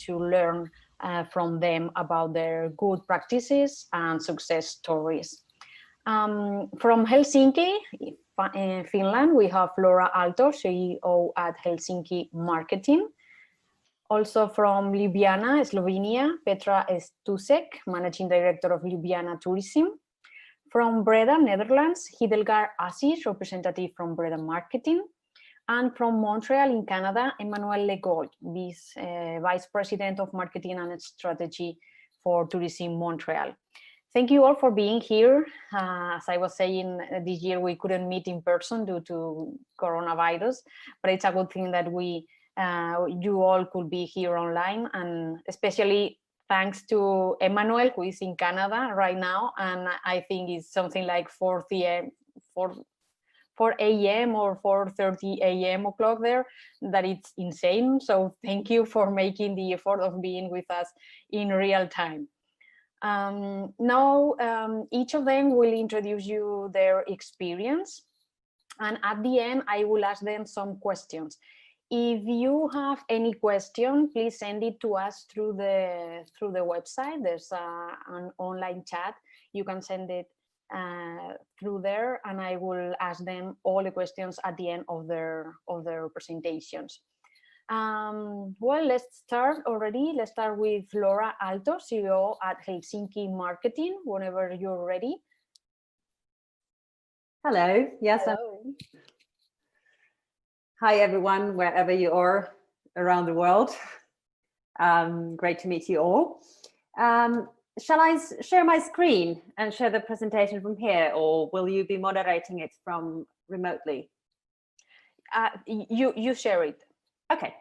To learn from them about their good practices and success stories. From Helsinki, in Finland, we have Laura Aalto, CEO at Helsinki Marketing. Also from Ljubljana, Slovenia, Petra Stusek, Managing Director of Ljubljana Tourism. From Breda, Netherlands, Hiddelgar Assis, representative from Breda Marketing. And from Montreal in Canada, Emmanuel Legault, Vice President of Marketing and Strategy for Tourism Montreal. Thank you all for being here. As I was saying, this year we couldn't meet in person due to coronavirus, but it's a good thing that you all could be here online, and especially thanks to Emmanuel, who is in Canada right now, and I think it's something like 4 a.m. or 4:30 a.m. o'clock there, that it's insane. So thank you for making the effort of being with us in real time. Now, each of them will introduce you their experience. And at the end, I will ask them some questions. If you have any question, please send it to us through the website. There's an online chat. You can send it through there, and I will ask them all the questions at the end of their presentations. Well, let's start already. Let's start with Laura Aalto, CEO at Helsinki Marketing, whenever you're ready. Hello. Yes. Hello. Hi, everyone, wherever you are around the world. Great to meet you all. Shall I share my screen and share the presentation from here, or will you be moderating it from remotely? You share it. Okay.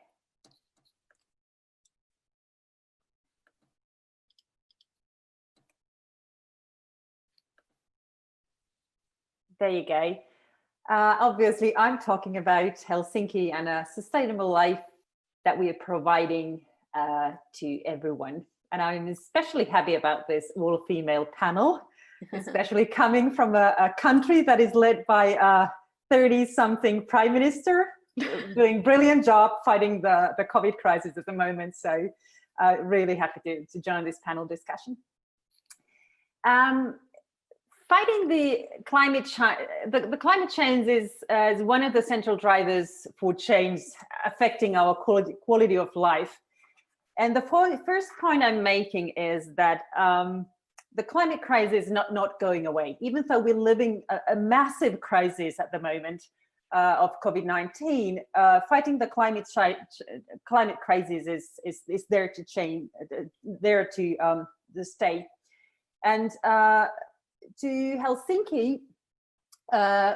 There you go. Obviously, I'm talking about Helsinki and a sustainable life that we are providing to everyone. And I'm especially happy about this all-female panel, especially coming from a country that is led by a 30-something prime minister, doing a brilliant job fighting the COVID crisis at the moment. So really happy to join this panel discussion. Fighting the climate change is one of the central drivers for change affecting our quality of life. And the first point I'm making is that the climate crisis is not going away, even though we're living a massive crisis at the moment of COVID-19. Fighting the climate crisis is there to change, there to stay. And to Helsinki,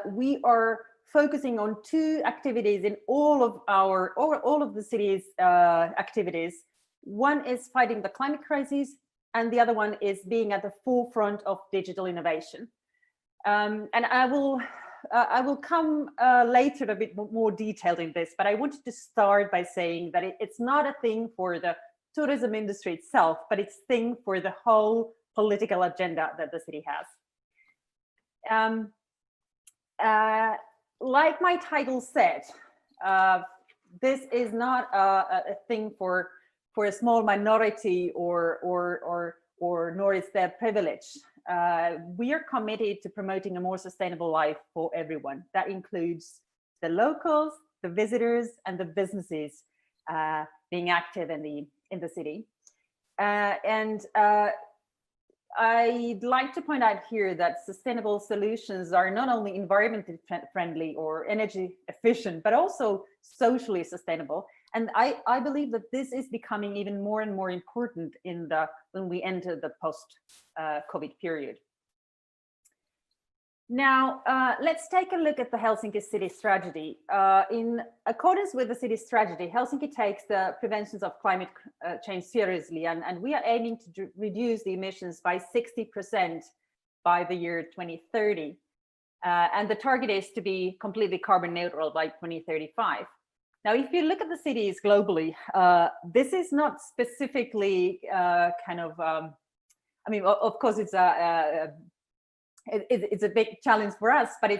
we are focusing on two activities in all of the city's activities. One is fighting the climate crisis, and the other one is being at the forefront of digital innovation. And I will come later a bit more detailed in this, but I wanted to start by saying that it's not a thing for the tourism industry itself, but it's a thing for the whole political agenda that the city has. Like my title said, this is not a thing for a small minority or nor is their privilege. We are committed to promoting a more sustainable life for everyone. That includes the locals, the visitors, and the businesses being active in the city. I'd like to point out here that sustainable solutions are not only environmentally friendly or energy efficient, but also socially sustainable. And I believe that this is becoming even more and more important when we enter the post-COVID period. Now, let's take a look at the Helsinki city strategy. In accordance with the city strategy, Helsinki takes the preventions of climate change seriously, and we are aiming to reduce the emissions by 60% by the year 2030. And the target is to be completely carbon neutral by 2035. Now, if you look at the cities globally, this is not specifically I mean, of course, it's a big challenge for us, but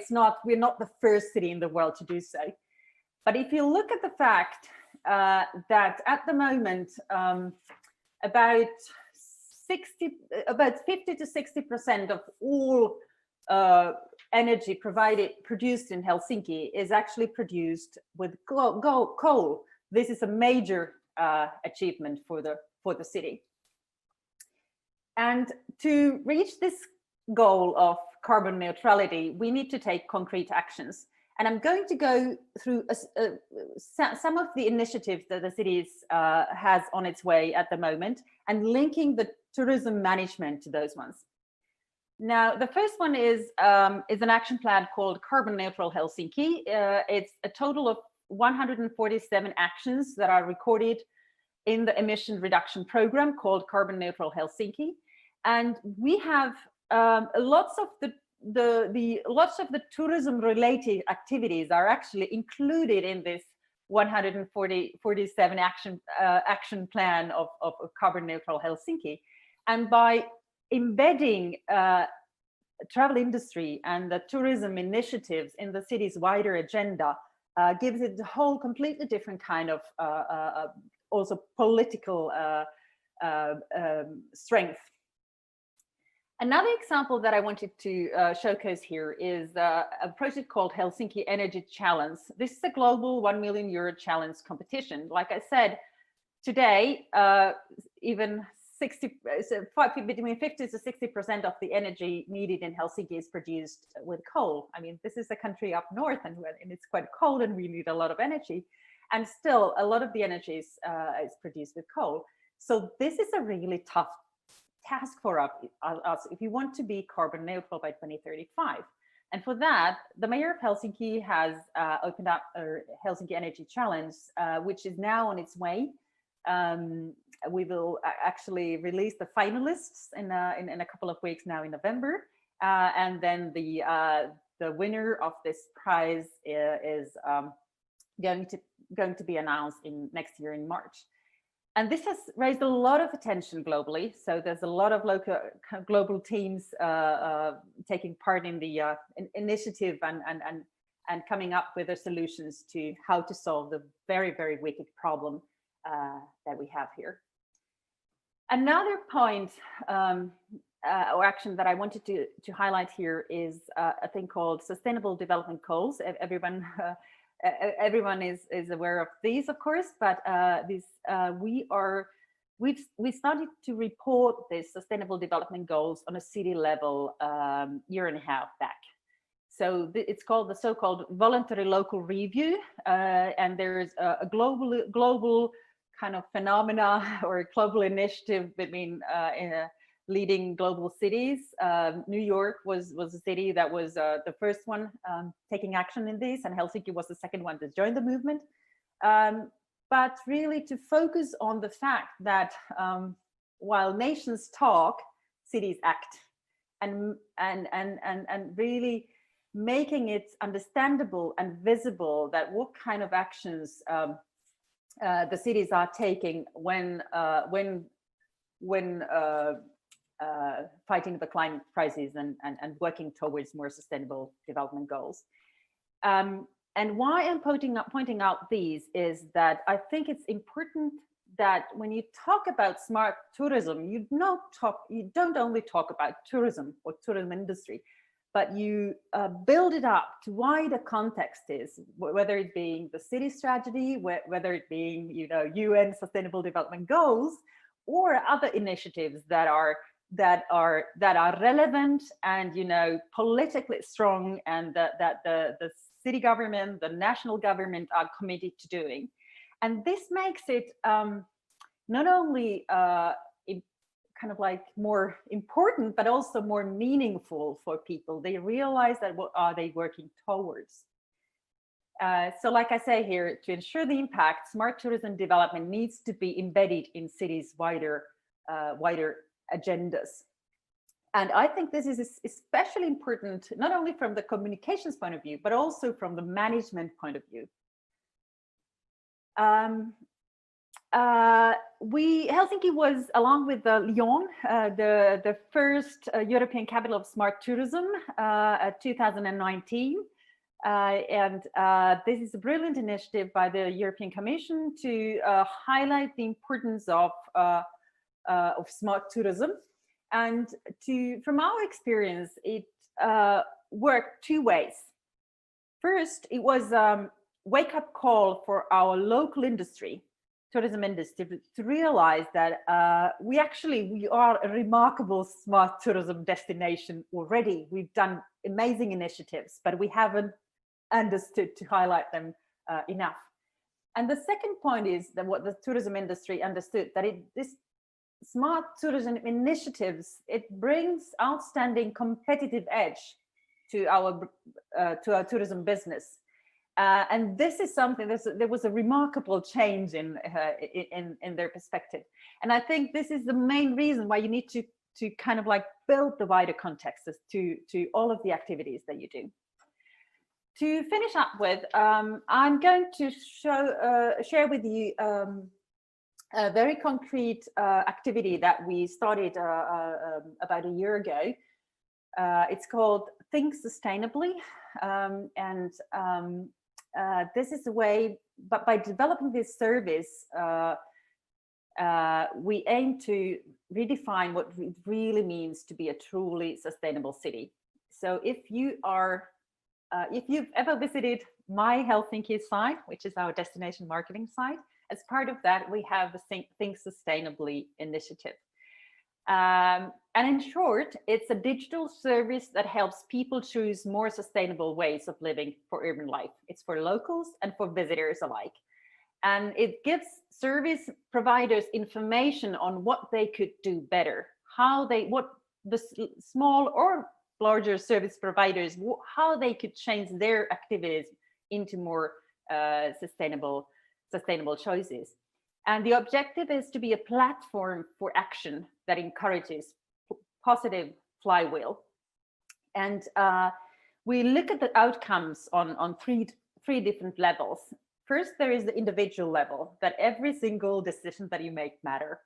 we're not the first city in the world to do so. But if you look at the fact that at the moment, about 50 to 60% of all energy produced in Helsinki is actually produced with coal. This is a major achievement for the city. And to reach this goal of carbon neutrality, we need to take concrete actions. And I'm going to go through some of the initiatives that the city has on its way at the moment, and linking the tourism management to those ones. Now, the first one is an action plan called Carbon Neutral Helsinki. It's a total of 147 actions that are recorded in the emission reduction program called Carbon Neutral Helsinki. And we have lots of the tourism related activities are actually included in this 147 action plan of Carbon Neutral Helsinki. And by embedding travel industry and the tourism initiatives in the city's wider agenda, gives it a whole completely different kind of also political strength. Another example that I wanted to showcase here is a project called Helsinki Energy Challenge. This is a global €1 million challenge competition. Like I said, today, even between 50 to 60% of the energy needed in Helsinki is produced with coal. I mean, this is a country up north, and it's quite cold, and we need a lot of energy. And still, a lot of the energy is produced with coal. So this is a really tough task for us if you want to be carbon neutral by 2035. And for that, the mayor of Helsinki has opened up a Helsinki Energy Challenge, which is now on its way. We will actually release the finalists in a couple of weeks now in November, and then the winner of this prize is going to be announced next year in March. And this has raised a lot of attention globally. So there's a lot of global teams taking part in the initiative and coming up with the solutions to how to solve the very, very wicked problem that we have here. Another point or action that I wanted to highlight here is a thing called Sustainable Development Goals. Everyone is aware of these, of course, but we started to report these Sustainable Development Goals on a city level year and a half back. So it's called the so-called voluntary local review, and there's a global kind of phenomena or global initiative between leading global cities. New York was a city that was the first one taking action in this, and Helsinki was the second one to join the movement. But really to focus on the fact that while nations talk, cities act, and really making it understandable and visible that what kind of actions the cities are taking when fighting the climate crisis and working towards more sustainable development goals. And why I'm pointing out these is that I think it's important that when you talk about smart tourism, you don't only talk about tourism or tourism industry, but you build it up to wider context, is whether it being the city strategy, whether it being UN Sustainable Development Goals, or other initiatives that are relevant and politically strong, and that the city government, the national government are committed to doing. And this makes it not only kind of like more important, but also more meaningful for people. They realize that what are they working towards. So like I say here, to ensure the impact, smart tourism development needs to be embedded in cities' wider agendas. And I think this is especially important, not only from the communications point of view, but also from the management point of view. Helsinki was, along with Lyon, the first European capital of smart tourism at 2019. And this is a brilliant initiative by the European Commission to highlight the importance of smart tourism. And from our experience, it worked two ways. First, it was a wake-up call for our local industry, tourism industry, to realize that we are a remarkable smart tourism destination already. We've done amazing initiatives, but we haven't understood to highlight them enough. And the second point is that what the tourism industry understood, that this smart tourism initiatives, it brings outstanding competitive edge to our tourism business. And this is something, there was a remarkable change in their perspective. And I think this is the main reason why you need to kind of like build the wider context as to all of the activities that you do. To finish up with, I'm going to share with you a very concrete activity that we started about a year ago. It's called Think Sustainably. This is a way, but by developing this service, we aim to redefine what it really means to be a truly sustainable city. So if you've ever visited My Helsinki site, which is our destination marketing site, as part of that, we have the Think Sustainably initiative. And in short, it's a digital service that helps people choose more sustainable ways of living for urban life. It's for locals and for visitors alike. And it gives service providers information on what they could do better, what the small or larger service providers, how they could change their activities into more sustainable choices. And the objective is to be a platform for action that encourages positive flywheel. And we look at the outcomes on three different levels. First, there is the individual level, that every single decision that you make matter.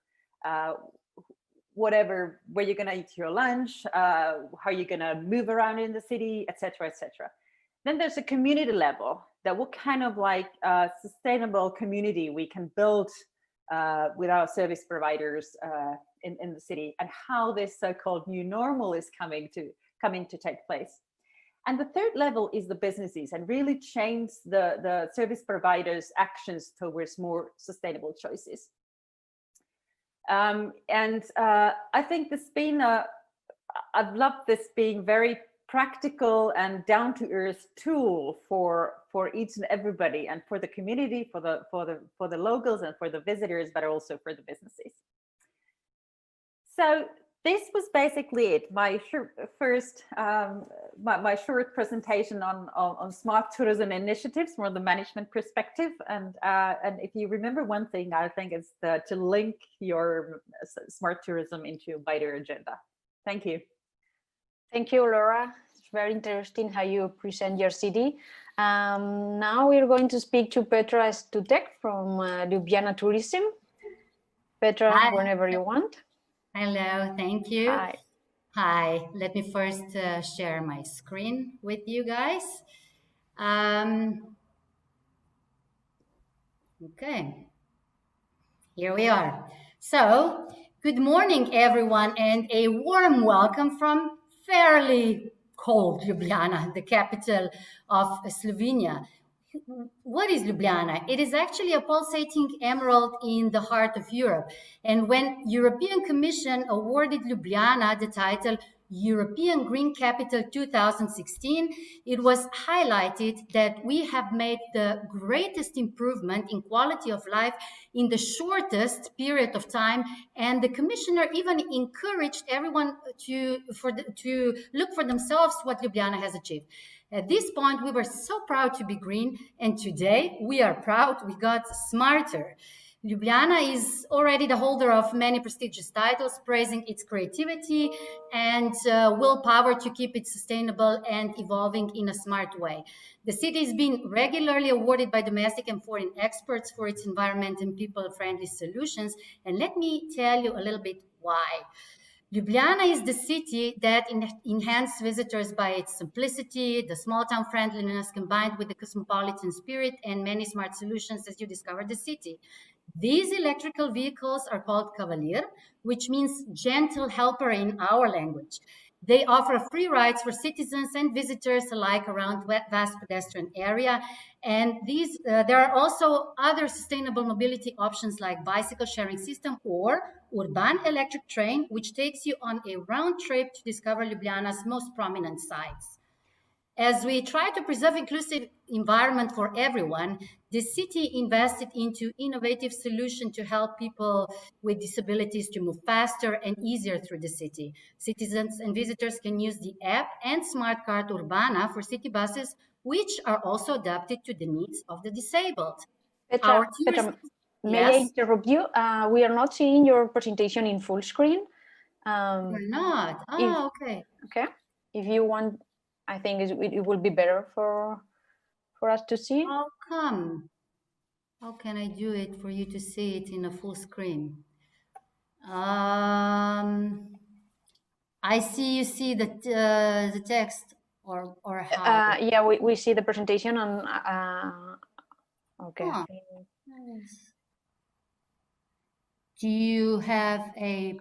Whatever, where you're going to eat your lunch, how you're going to move around in the city, etc., etc. Then there's a community level, that what kind of like sustainable community we can build with our service providers in the city, and how this so-called new normal is coming to take place. And the third level is the businesses, and really change the service providers' actions towards more sustainable choices. I think I've loved this being very practical and down-to-earth tool for each and everybody, and for the community, for the locals, and for the visitors, but also for the businesses. So this was basically it. My my short presentation on smart tourism initiatives from the management perspective. And if you remember one thing, I think it's to link your smart tourism into a wider agenda. Thank you. Thank you, Laura. It's very interesting how you present your city. Now we're going to speak to Petra Stutek from Ljubljana Tourism. Petra, hi. Whenever you want. Hello, thank you. Hi. Hi, let me first share my screen with you guys. Okay, here we are. So, good morning, everyone, and a warm welcome from fairly cold Ljubljana, the capital of Slovenia. What is Ljubljana? It is actually a pulsating emerald in the heart of Europe. And when European Commission awarded Ljubljana the title European Green Capital 2016, it was highlighted that we have made the greatest improvement in quality of life in the shortest period of time, and the commissioner even encouraged everyone to look for themselves what Ljubljana has achieved. At this point, we were so proud to be green, and today we are proud we got smarter. Ljubljana is already the holder of many prestigious titles, praising its creativity and willpower to keep it sustainable and evolving in a smart way. The city is being regularly awarded by domestic and foreign experts for its environment and people-friendly solutions. And let me tell you a little bit why. Ljubljana is the city that enhances visitors by its simplicity, the small-town friendliness combined with the cosmopolitan spirit and many smart solutions as you discover the city. These electrical vehicles are called cavalier, which means gentle helper in our language. They offer free rides for citizens and visitors alike around vast pedestrian area. And there are also other sustainable mobility options like bicycle sharing system or urban electric train, which takes you on a round trip to discover Ljubljana's most prominent sites. As we try to preserve inclusive environment for everyone, the city invested into innovative solutions to help people with disabilities to move faster and easier through the city. Citizens and visitors can use the app and smart card Urbana for city buses, which are also adapted to the needs of the disabled. Petra, may I interrupt you? We are not seeing your presentation in full screen. We're not. Oh, okay. Okay. If you want, I think it will be better for us to see. How come? How can I do it for you to see it in a full screen? I see you see the text or how? Yeah, we see the presentation on. Okay. Huh. Do you have a?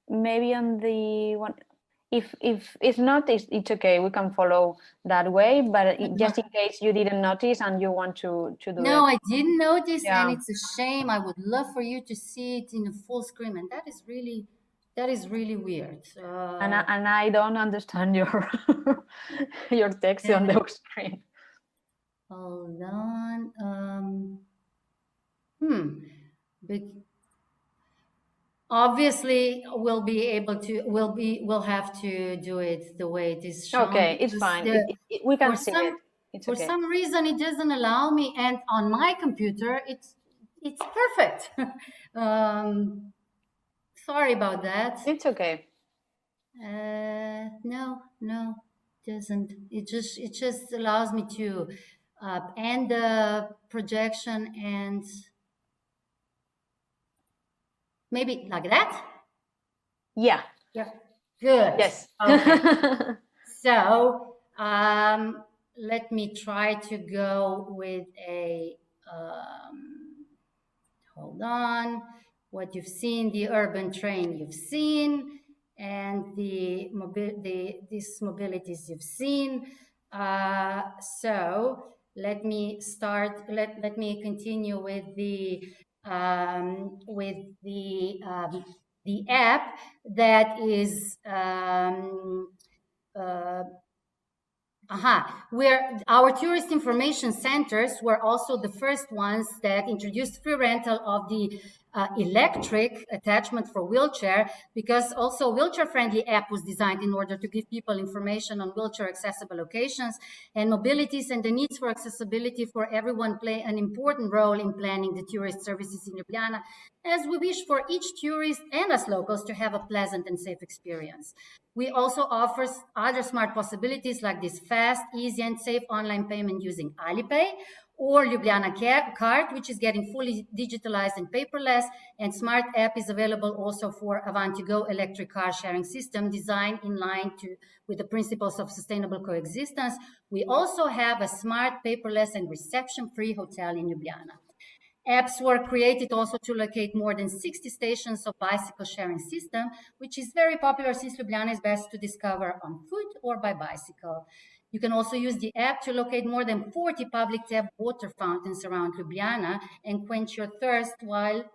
Maybe on the one. If it's not, it's okay. We can follow that way. But just in case you didn't notice and you want to do it. No, I didn't notice, and it's a shame. I would love for you to see it in a full screen, and that is really weird. And I don't understand your your text on the screen. Hold on. Obviously, we'll have to do it the way it is shown. Okay, it's fine. We can see it. For some reason, it doesn't allow me, and on my computer, it's perfect. Sorry about that. It's okay. No, it doesn't. It just allows me to end the projection and. Maybe like that? Yeah. Yeah. Good. Yes. Okay. So let me try to go with a, hold on. What you've seen, the urban train you've seen, and these mobilities you've seen. So let me start, let me continue with the app that is where our tourist information centers were also the first ones that introduced free rental of the electric attachment for wheelchair, because also wheelchair-friendly app was designed in order to give people information on wheelchair-accessible locations, and mobilities and the needs for accessibility for everyone play an important role in planning the tourist services in Ljubljana, as we wish for each tourist and us locals to have a pleasant and safe experience. We also offer other smart possibilities like this fast, easy, and safe online payment using Alipay, or Ljubljana card, which is getting fully digitalized and paperless, and smart app is available also for Avanti-Go electric car sharing system designed in line with the principles of sustainable coexistence. We also have a smart, paperless, and reception-free hotel in Ljubljana. Apps were created also to locate more than 60 stations of bicycle sharing system, which is very popular since Ljubljana is best to discover on foot or by bicycle. You can also use the app to locate more than 40 public tap water fountains around Ljubljana and quench your thirst while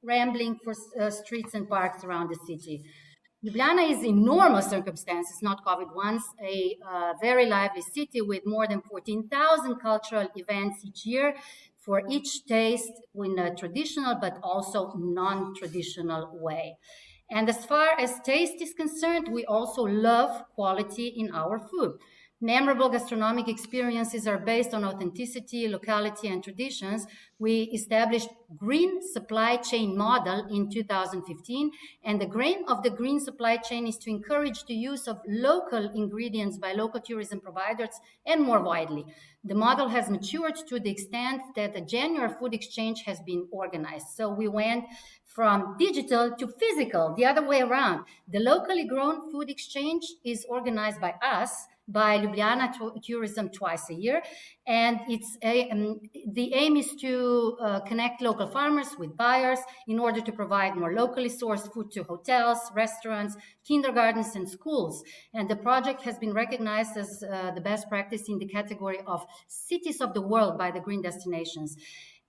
rambling for streets and parks around the city. Ljubljana is in normal circumstances, not COVID ones, a very lively city with more than 14,000 cultural events each year for each taste in a traditional but also non-traditional way. And as far as taste is concerned, we also love quality in our food. Memorable gastronomic experiences are based on authenticity, locality, and traditions. We established green supply chain model in 2015, and the grain of the green supply chain is to encourage the use of local ingredients by local tourism providers and more widely. The model has matured to the extent that a January food exchange has been organized. So we went from digital to physical, the other way around. The locally grown food exchange is organized by us, by Ljubljana Tourism twice a year, and the aim is to connect local farmers with buyers in order to provide more locally sourced food to hotels, restaurants, kindergartens, and schools. And the project has been recognized as the best practice in the category of cities of the world by the Green Destinations.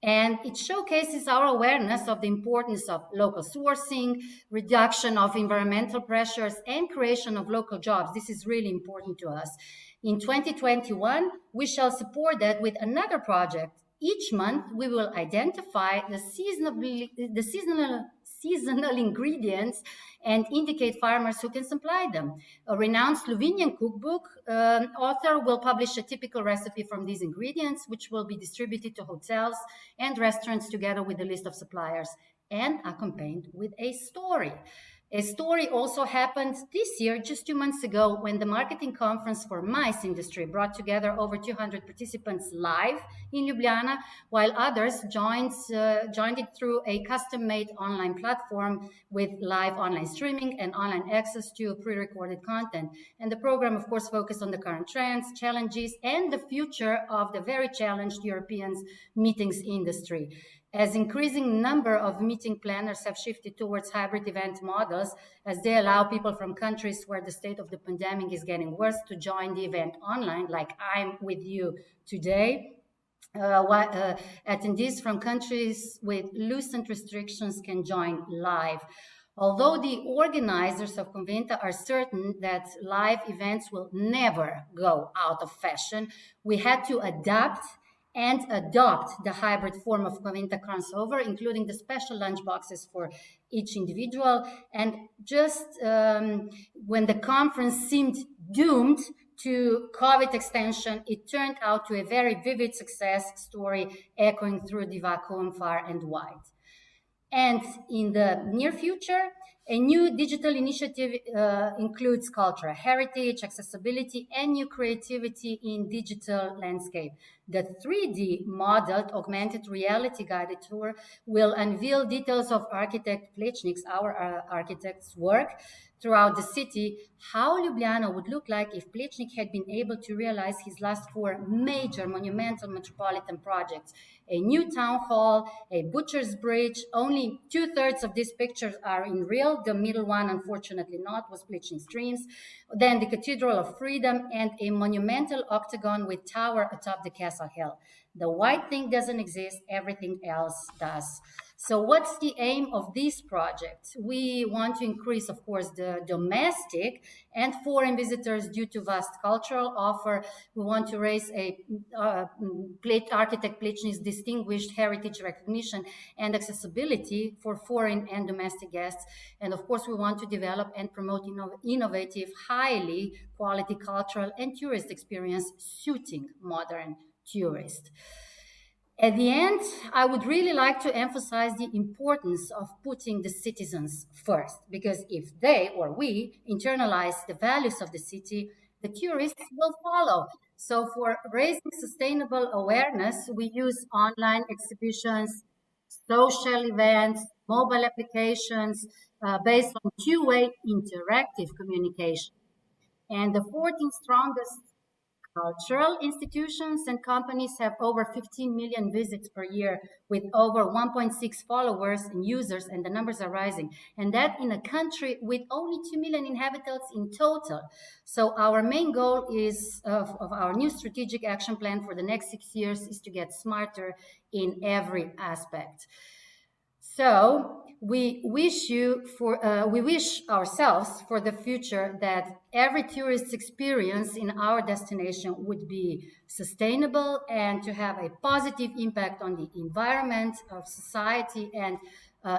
And it showcases our awareness of the importance of local sourcing, reduction of environmental pressures, and creation of local jobs. This is really important to us. In 2021, we shall support that with another project. Each month, we will identify the seasonal ingredients and indicate farmers who can supply them. A renowned Slovenian cookbook author will publish a typical recipe from these ingredients, which will be distributed to hotels and restaurants together with a list of suppliers and accompanied with a story. A story also happened this year, just 2 months ago, when the marketing conference for MICE industry brought together over 200 participants live in Ljubljana, while others joined it through a custom-made online platform with live online streaming and online access to pre-recorded content. And the program, of course, focused on the current trends, challenges, and the future of the very challenged European meetings industry. As increasing number of meeting planners have shifted towards hybrid event models, as they allow people from countries where the state of the pandemic is getting worse to join the event online, like I'm with you today. Attendees from countries with loosened restrictions can join live. Although the organizers of Conventa are certain that live events will never go out of fashion, we had to adapt and adopt the hybrid form of Conventa crossover, including the special lunch boxes for each individual. And just when the conference seemed doomed to COVID extension, it turned out to a very vivid success story echoing through the vacuum far and wide. And in the near future, a new digital initiative includes cultural heritage, accessibility, and new creativity in digital landscape. The 3D modeled augmented reality guided tour will unveil details of architect Plečnik's, our architect's work throughout the city, how Ljubljana would look like if Plečnik had been able to realize his last 4 major monumental metropolitan projects. A new town hall, a butcher's bridge. Only 2/3 of these pictures are in real. The middle one, unfortunately not, was Plečnik's dreams. Then the Cathedral of Freedom and a monumental octagon with tower atop the castle hill. The white thing doesn't exist, everything else does. So what's the aim of this project? We want to increase, of course, the domestic and foreign visitors due to vast cultural offer. We want to raise a architect Plečnik's distinguished heritage recognition and accessibility for foreign and domestic guests. And of course, we want to develop and promote innovative, highly quality cultural and tourist experience suiting modern tourists. At the end, I would really like to emphasize the importance of putting the citizens first, because if they or we internalize the values of the city, the tourists will follow. So for raising sustainable awareness, we use online exhibitions, social events, mobile applications based on two-way interactive communication. And the 14 strongest cultural institutions and companies have over 15 million visits per year with over 1.6 followers and users, and the numbers are rising. And that in a country with only 2 million inhabitants in total. So our main goal is of our new strategic action plan for the next 6 years is to get smarter in every aspect. So we wish ourselves for the future that every tourist experience in our destination would be sustainable and to have a positive impact on the environment, of society, and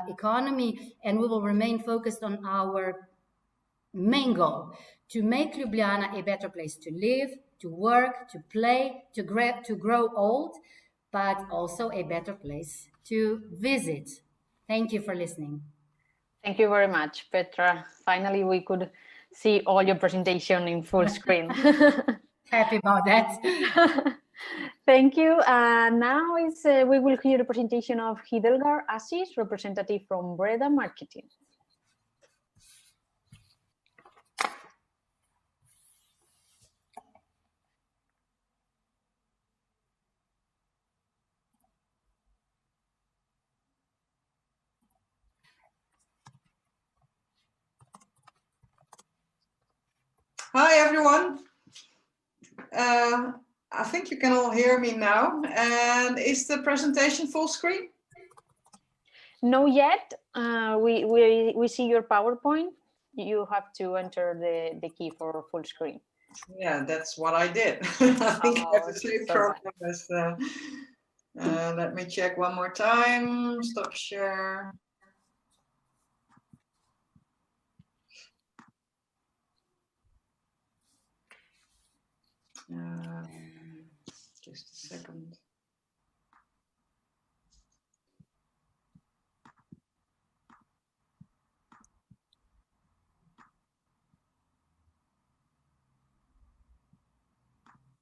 economy. And we will remain focused on our main goal: to make Ljubljana a better place to live, to work, to play, to grow old, but also a better place to visit. Thank you for listening. Thank you very much, Petra. Finally, we could see all your presentation in full screen. Happy about that. Thank you. Now we will hear the presentation of Hiddelgar Assis, representative from Breda Marketing. Hi everyone. I think you can all hear me now. And is the presentation full screen? No yet. We see your PowerPoint. You have to enter the key for full screen. Yeah, that's what I did. I think I have the same problem as let me check one more time. Stop share. Just a second.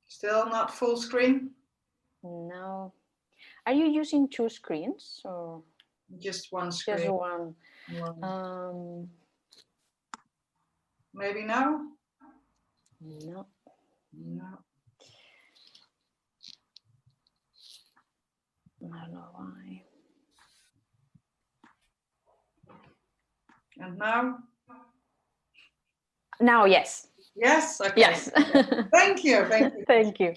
Still not full screen? No. Are you using two screens or just one screen? Just one. Maybe now? No. No. I don't know why. And now? Now, yes. Yes? Okay. Yes. Thank you. Thank you. Thank you.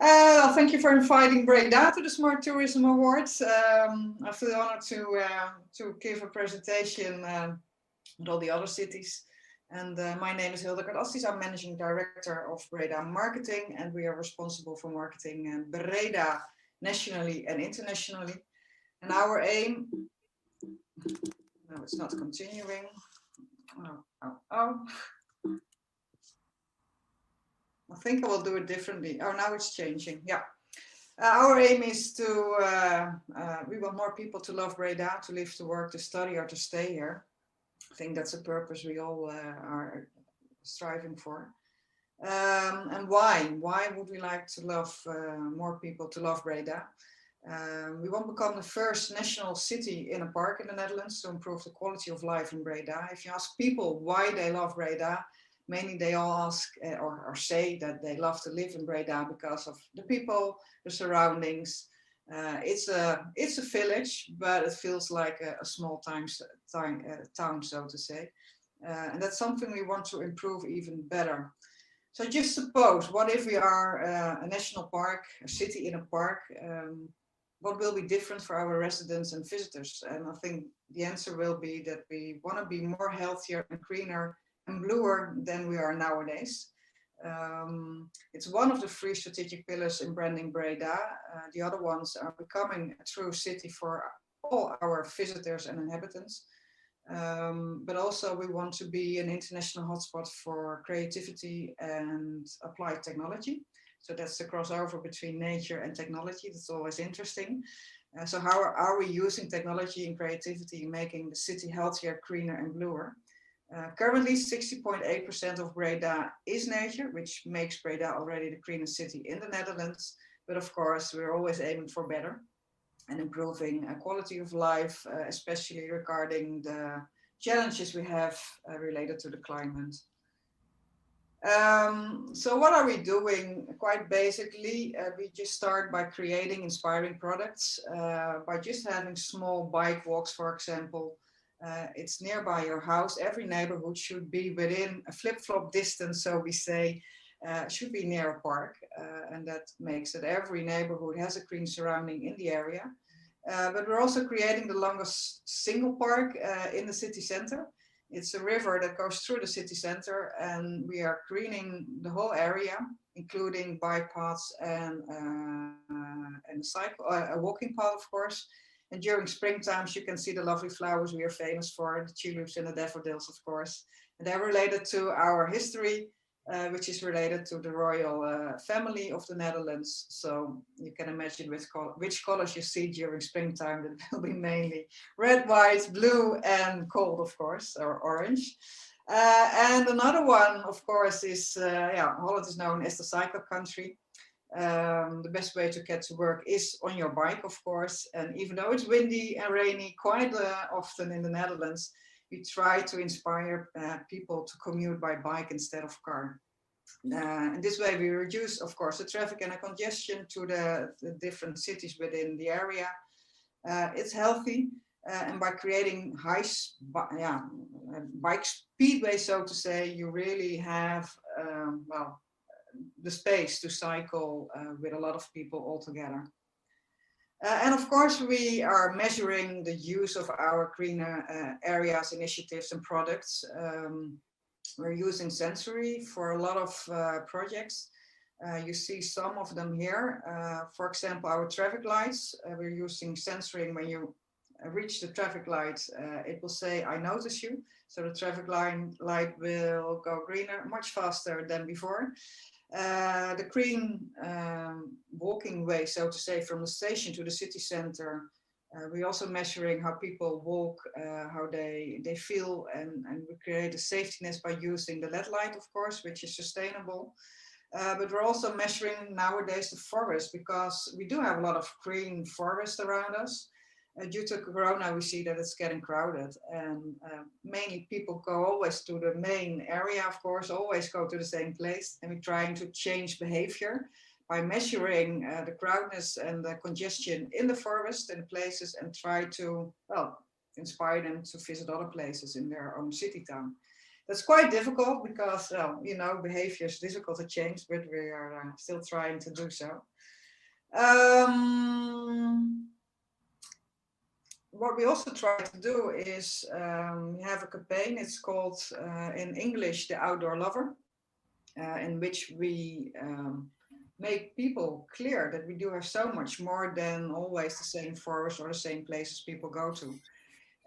Thank you for inviting Breda to the Smart Tourism Awards. I feel honored to give a presentation with all the other cities. And my name is Hildegard Astis. I'm Managing Director of Breda Marketing, and we are responsible for marketing Breda nationally and internationally. And our aim, no, it's not continuing. Oh. I think I will do it differently. Oh, now it's changing. Yeah. Our aim is to, we want more people to love Breda, to live, to work, to study, or to stay here. I think that's a purpose we all are striving for. And why? Why would we like to love more people to love Breda? We want to become the first national city in a park in the Netherlands to improve the quality of life in Breda. If you ask people why they love Breda, mainly they all ask or say that they love to live in Breda because of the people, the surroundings. It's a village, but it feels like a small town, so to say. And that's something we want to improve even better. So just suppose, what if we are a national park, a city in a park? What will be different for our residents and visitors? And I think the answer will be that we want to be more healthier and greener and bluer than we are nowadays. It's one of the 3 strategic pillars in branding Breda. The other ones are becoming a true city for all our visitors and inhabitants. But also we want to be an international hotspot for creativity and applied technology. So that's the crossover between nature and technology. That's always interesting. So how are we using technology and creativity in making the city healthier, greener and bluer? Currently 60.8% of Breda is nature, which makes Breda already the greenest city in the Netherlands. But of course, we're always aiming for better and improving quality of life, especially regarding the challenges we have related to the climate. So what are we doing? Quite basically, we just start by creating inspiring products, by just having small bike walks, for example. It's nearby your house. Every neighborhood should be within a flip-flop distance, so we say, should be near a park. And that makes it every neighborhood has a green surrounding in the area. But we're also creating the longest single park in the city center. It's a river that goes through the city center, and we are greening the whole area, including bike paths and a walking path, of course. And during springtime, you can see the lovely flowers we are famous for, the tulips and the daffodils, of course. And they're related to our history, which is related to the royal family of the Netherlands. So you can imagine which colors you see during springtime. That will be mainly red, white, blue, and cold, of course, or orange. And another one, of course, is, Holland is known as the cycle country. The best way to get to work is on your bike, of course. And even though it's windy and rainy quite often in the Netherlands, we try to inspire people to commute by bike instead of car. And this way we reduce, of course, the traffic and the congestion to the different cities within the area. It's healthy, and by creating bike speedways, so to say, you really have, the space to cycle with a lot of people all together. And of course, we are measuring the use of our greener areas, initiatives, and products. We're using sensory for a lot of projects. You see some of them here. For example, our traffic lights, we're using sensoring. When you reach the traffic light, it will say, I notice you. So the traffic light will go greener much faster than before. The green walking way, so to say, from the station to the city center. We're also measuring how people walk, how they feel, and we create a safetiness by using the LED light, of course, which is sustainable. But we're also measuring nowadays the forest, because we do have a lot of green forest around us. Due to Corona, we see that it's getting crowded, and mainly people go always to the main area, of course, always go to the same place, and we're trying to change behavior by measuring the crowdness and the congestion in the forest and places, and try to, well, inspire them to visit other places in their own city town. That's quite difficult because, you know, behavior is difficult to change, but we are still trying to do so. What we also try to do is we have a campaign. It's called in English, The Outdoor Lover, in which we make people clear that we do have so much more than always the same forest or the same places people go to.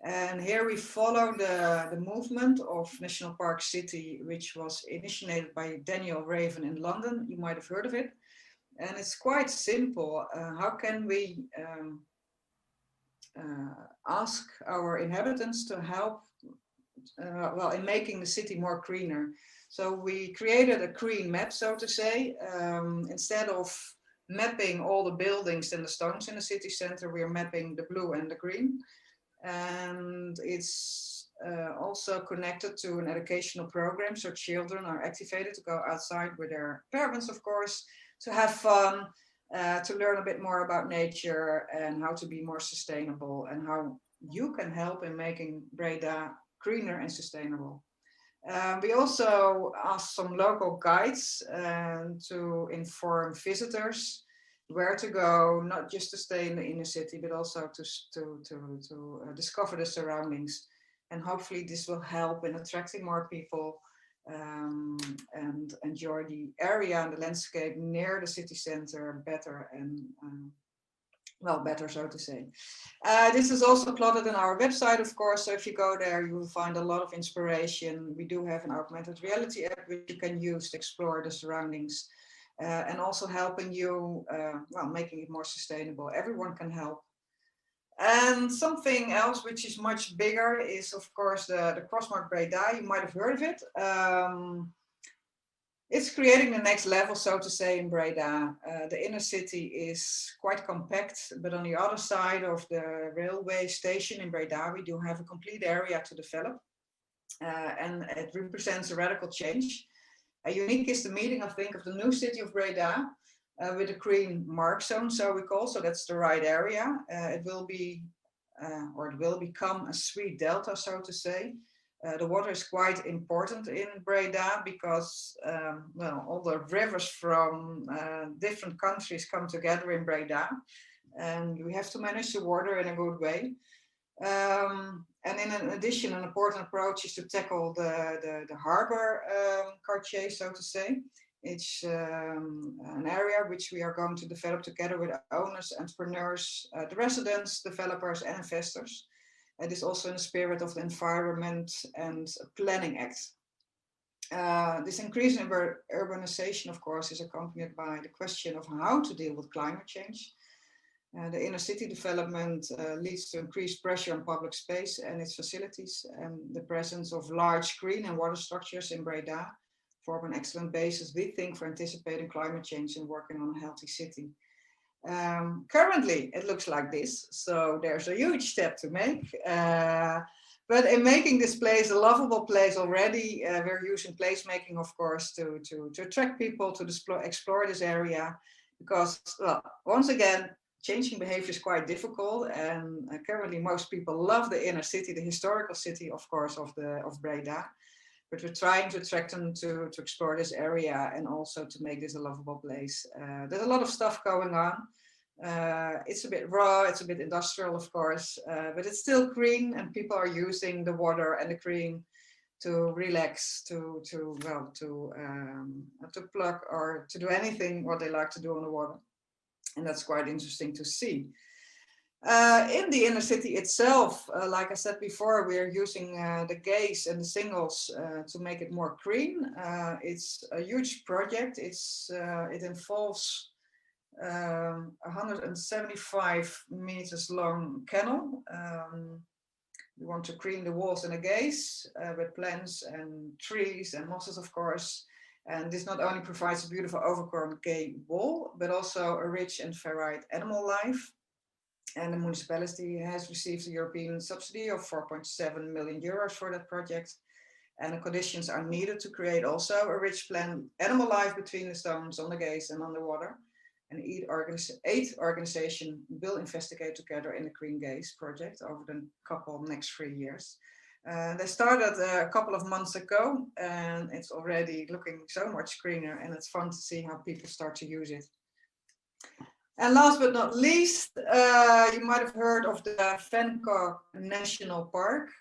And here we follow the movement of National Park City, which was initiated by Daniel Raven in London. You might have heard of it. And it's quite simple. How can we ask our inhabitants to help well, in making the city more greener? So we created a green map, so to say. Instead of mapping all the buildings and the stones in the city center, we're mapping the blue and the green. And it's also connected to an educational program, so children are activated to go outside with their parents, of course, to have fun, to learn a bit more about nature and how to be more sustainable, and how you can help in making Breda greener and sustainable. We also asked some local guides to inform visitors where to go, not just to stay in the inner city, but also to discover the surroundings. And hopefully this will help in attracting more people and enjoy the area and the landscape near the city center better, and well, better, so to say. This is also plotted on our website, of course, so if you go there, you will find a lot of inspiration. We do have an augmented reality app which you can use to explore the surroundings, and also helping you, well, making it more sustainable. Everyone can help. And something else which is much bigger is, of course, the Crossmark Breda. You might have heard of it. It's creating the next level, so to say, in Breda. The inner city is quite compact, but on the other side of the railway station in Breda, we do have a complete area to develop. And it represents a radical change. Unique is the meeting, I think, of the new city of Breda with a green mark zone, so we call, so that's the right area. It will be, or it will become a sweet delta, so to say. The water is quite important in Breda because, well, all the rivers from different countries come together in Breda. and we have to manage the water in a good way. And in addition, an important approach is to tackle the harbor quartier, so to say. It's an area which we are going to develop together with owners, entrepreneurs, the residents, developers, and investors. It is also in the spirit of the Environment and Planning Act. This increase in urbanization, of course, is accompanied by the question of how to deal with climate change. The inner city development leads to increased pressure on public space and its facilities, and the presence of large green and water structures in Breda form an excellent basis, we think, for anticipating climate change and working on a healthy city. Currently, it looks like this, so there's a huge step to make. But in making this place a lovable place already, we're using placemaking, of course, to attract people to explore this area, because, well, once again, changing behavior is quite difficult, and currently most people love the inner city, the historical city, of course, of Breda. But we're trying to attract them to explore this area and also to make this a lovable place. There's a lot of stuff going on. It's a bit raw, it's a bit industrial, of course, but it's still green, and people are using the water and the green to relax, to plug or to do anything what they like to do on the water. And that's quite interesting to see. In the inner city itself, like I said before, we are using the gaze and the singles to make it more green. It's a huge project. It involves 175 meters long canal. We want to green the walls and the gaze with plants and trees and mosses, of course. And this not only provides a beautiful overgrown gay wall, but also a rich and varied animal life. And the municipality has received a European subsidy of 4.7 million euros for that project. And the conditions are needed to create also a rich plant animal life between the stones, on the gaze and on the water. And 8 organizations will investigate together in the Green Gaze project over the next 3 years. They started a couple of months ago, and it's already looking so much greener, and it's fun to see how people start to use it. And last but not least, you might have heard of the Van Gogh National Park.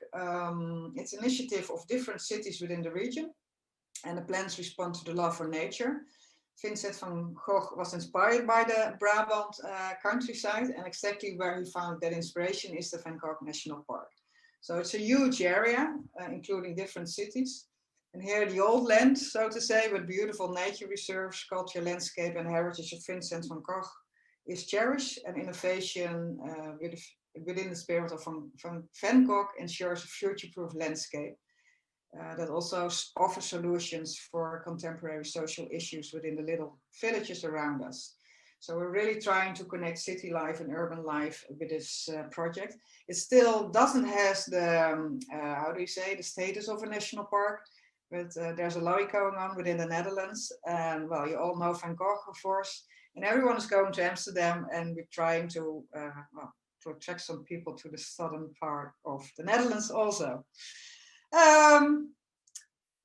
It's an initiative of different cities within the region, and the plans respond to the love for nature. Vincent van Gogh was inspired by the Brabant countryside, and exactly where he found that inspiration is the Van Gogh National Park. So it's a huge area, including different cities. And here the old land, so to say, with beautiful nature reserves, culture, landscape, and heritage of Vincent van Gogh is cherished, and innovation within the spirit of Van Gogh ensures a future-proof landscape that also offers solutions for contemporary social issues within the little villages around us. So we're really trying to connect city life and urban life with this project. It still doesn't have the, how do you say, the status of a national park, but there's a lobby going on within the Netherlands. And well, you all know Van Gogh, of course, and everyone is going to Amsterdam, and we're trying to attract some people to the southern part of the Netherlands also.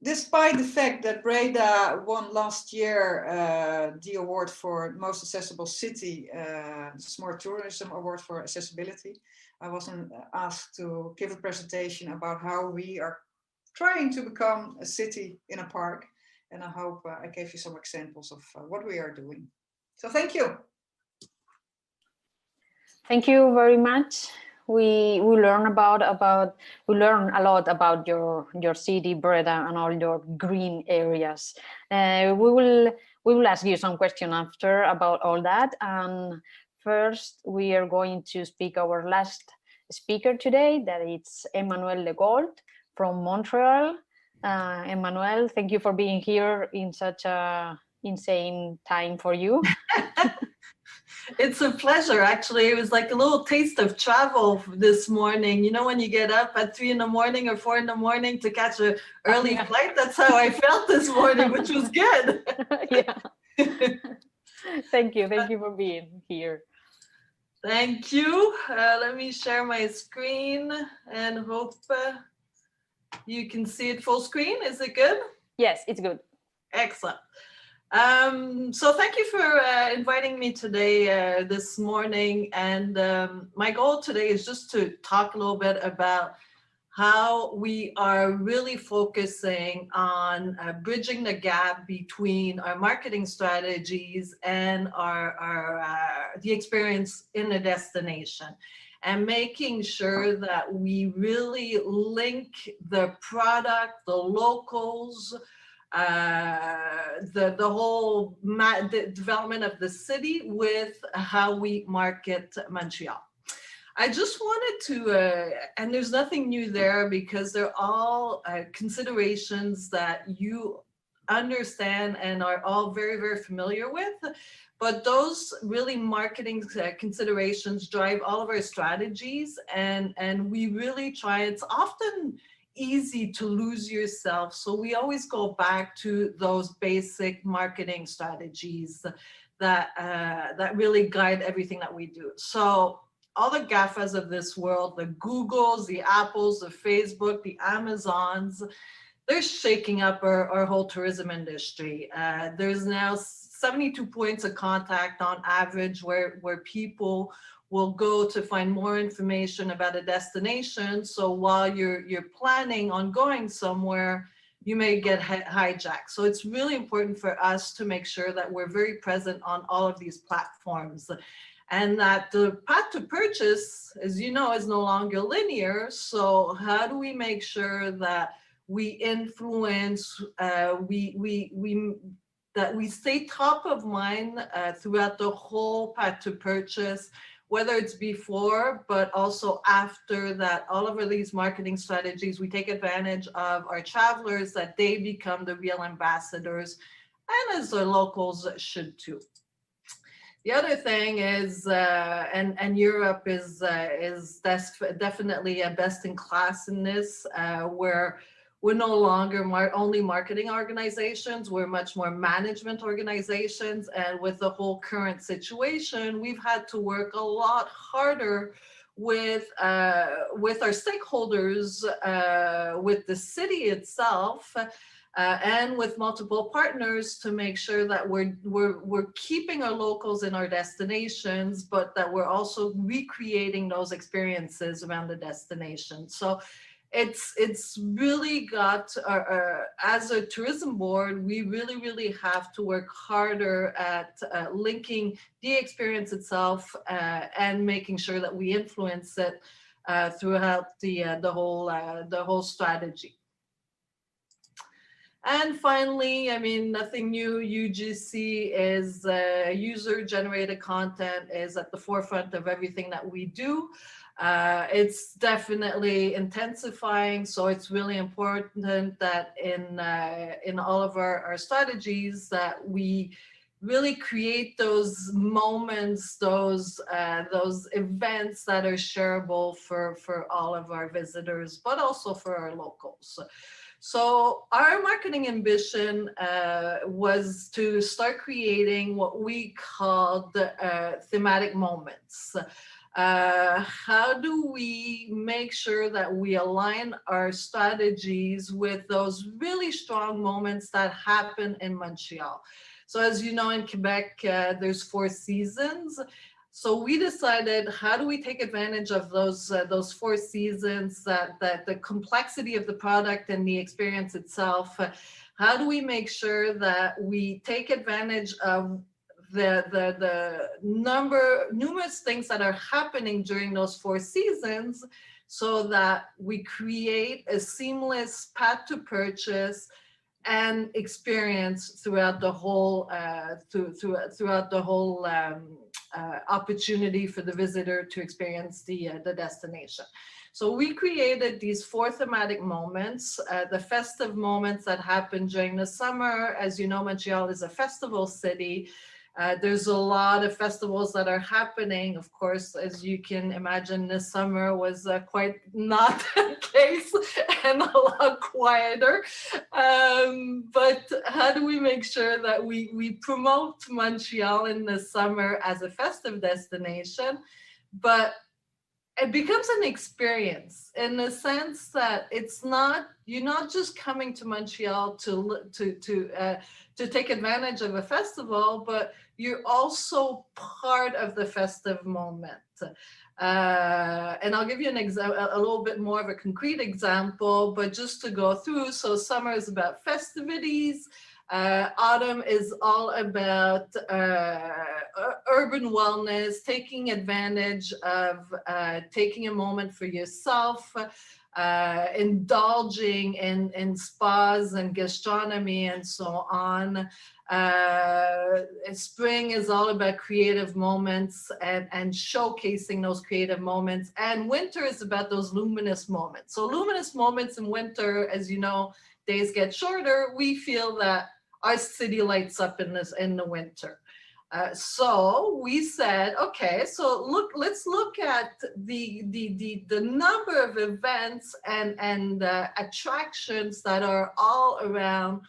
Despite the fact that Breda won last year the award for most accessible city, the Smart Tourism Award for Accessibility, I was asked to give a presentation about how we are trying to become a city in a park. And I hope I gave you some examples of what we are doing. So thank you. Thank you very much. We learn a lot about your city, Breda, and all your green areas. We will ask you some questions after about all that. And first, we are going to speak our last speaker today. That it's Emmanuel Legault from Montreal. Emmanuel, thank you for being here in such a insane time for you. It's a pleasure, actually. It was like a little taste of travel this morning. You know, when you get up at 3 in the morning or 4 in the morning to catch an early flight, that's how I felt this morning, which was good. Yeah. Thank you for being here. Thank you. Let me share my screen and hope you can see it full screen. Is it good? Yes, it's good. Excellent. So thank you for inviting me today, this morning. And my goal today is just to talk a little bit about how we are really focusing on bridging the gap between our marketing strategies and the experience in a destination, and making sure that we really link the product, the locals, the whole the development of the city with how we market Montreal. I just wanted to, and there's nothing new there because they're all considerations that you understand and are all very, very familiar with. But those really marketing considerations drive all of our strategies, and we really try. It's often easy to lose yourself. So we always go back to those basic marketing strategies that really guide everything that we do. So all the GAFAs of this world, the Googles, the Apples, the Facebook, the Amazons, they're shaking up our whole tourism industry. There's now 72 points of contact on average where people will go to find more information about a destination. So while you're planning on going somewhere, you may get hijacked. So it's really important for us to make sure that we're very present on all of these platforms. And that the path to purchase, as you know, is no longer linear. So how do we make sure that we influence, that we stay top of mind throughout the whole path to purchase, whether it's before, but also after that, all of these marketing strategies, we take advantage of our travelers, that they become the real ambassadors, and as the locals should too. The other thing is, and Europe is definitely a best in class in this, where we're no longer only marketing organizations, we're much more management organizations. And with the whole current situation, we've had to work a lot harder with our stakeholders, with the city itself, and with multiple partners to make sure that we're keeping our locals in our destinations, but that we're also recreating those experiences around the destination. So it's really got, as a tourism board, we really have to work harder at linking the experience itself and making sure that we influence it throughout the whole strategy. And finally, I mean, nothing new, UGC is user-generated content is at the forefront of everything that we do. It's definitely intensifying, so it's really important that in all of our strategies that we really create those moments, those events that are shareable for all of our visitors, but also for our locals. So our marketing ambition was to start creating what we called thematic moments. How do we make sure that we align our strategies with those really strong moments that happen in Montreal? So as you know, in Quebec, there's 4 seasons. So we decided, how do we take advantage of those 4 seasons, that the complexity of the product and the experience itself? How do we make sure that we take advantage of the numerous things that are happening during those 4 seasons, so that we create a seamless path to purchase and experience throughout the whole opportunity for the visitor to experience the destination. So we created these 4 thematic moments, the festive moments that happen during the summer. As you know, Montreal is a festival city. There's a lot of festivals that are happening. Of course, as you can imagine, this summer was quite not the case and a lot quieter. But how do we make sure that we promote Montreal in the summer as a festive destination, but it becomes an experience in the sense that you're not just coming to Montreal to take advantage of a festival, but you're also part of the festive moment. And I'll give you a little bit more of a concrete example, but just to go through. So summer is about festivities. Autumn is all about urban wellness, taking advantage of taking a moment for yourself, indulging in spas and gastronomy and so on. Spring is all about creative moments and showcasing those creative moments. And winter is about those luminous moments. So luminous moments in winter, as you know, days get shorter. We feel that our city lights up in the winter. So we said, okay, so let's look at the number of events and attractions that are all around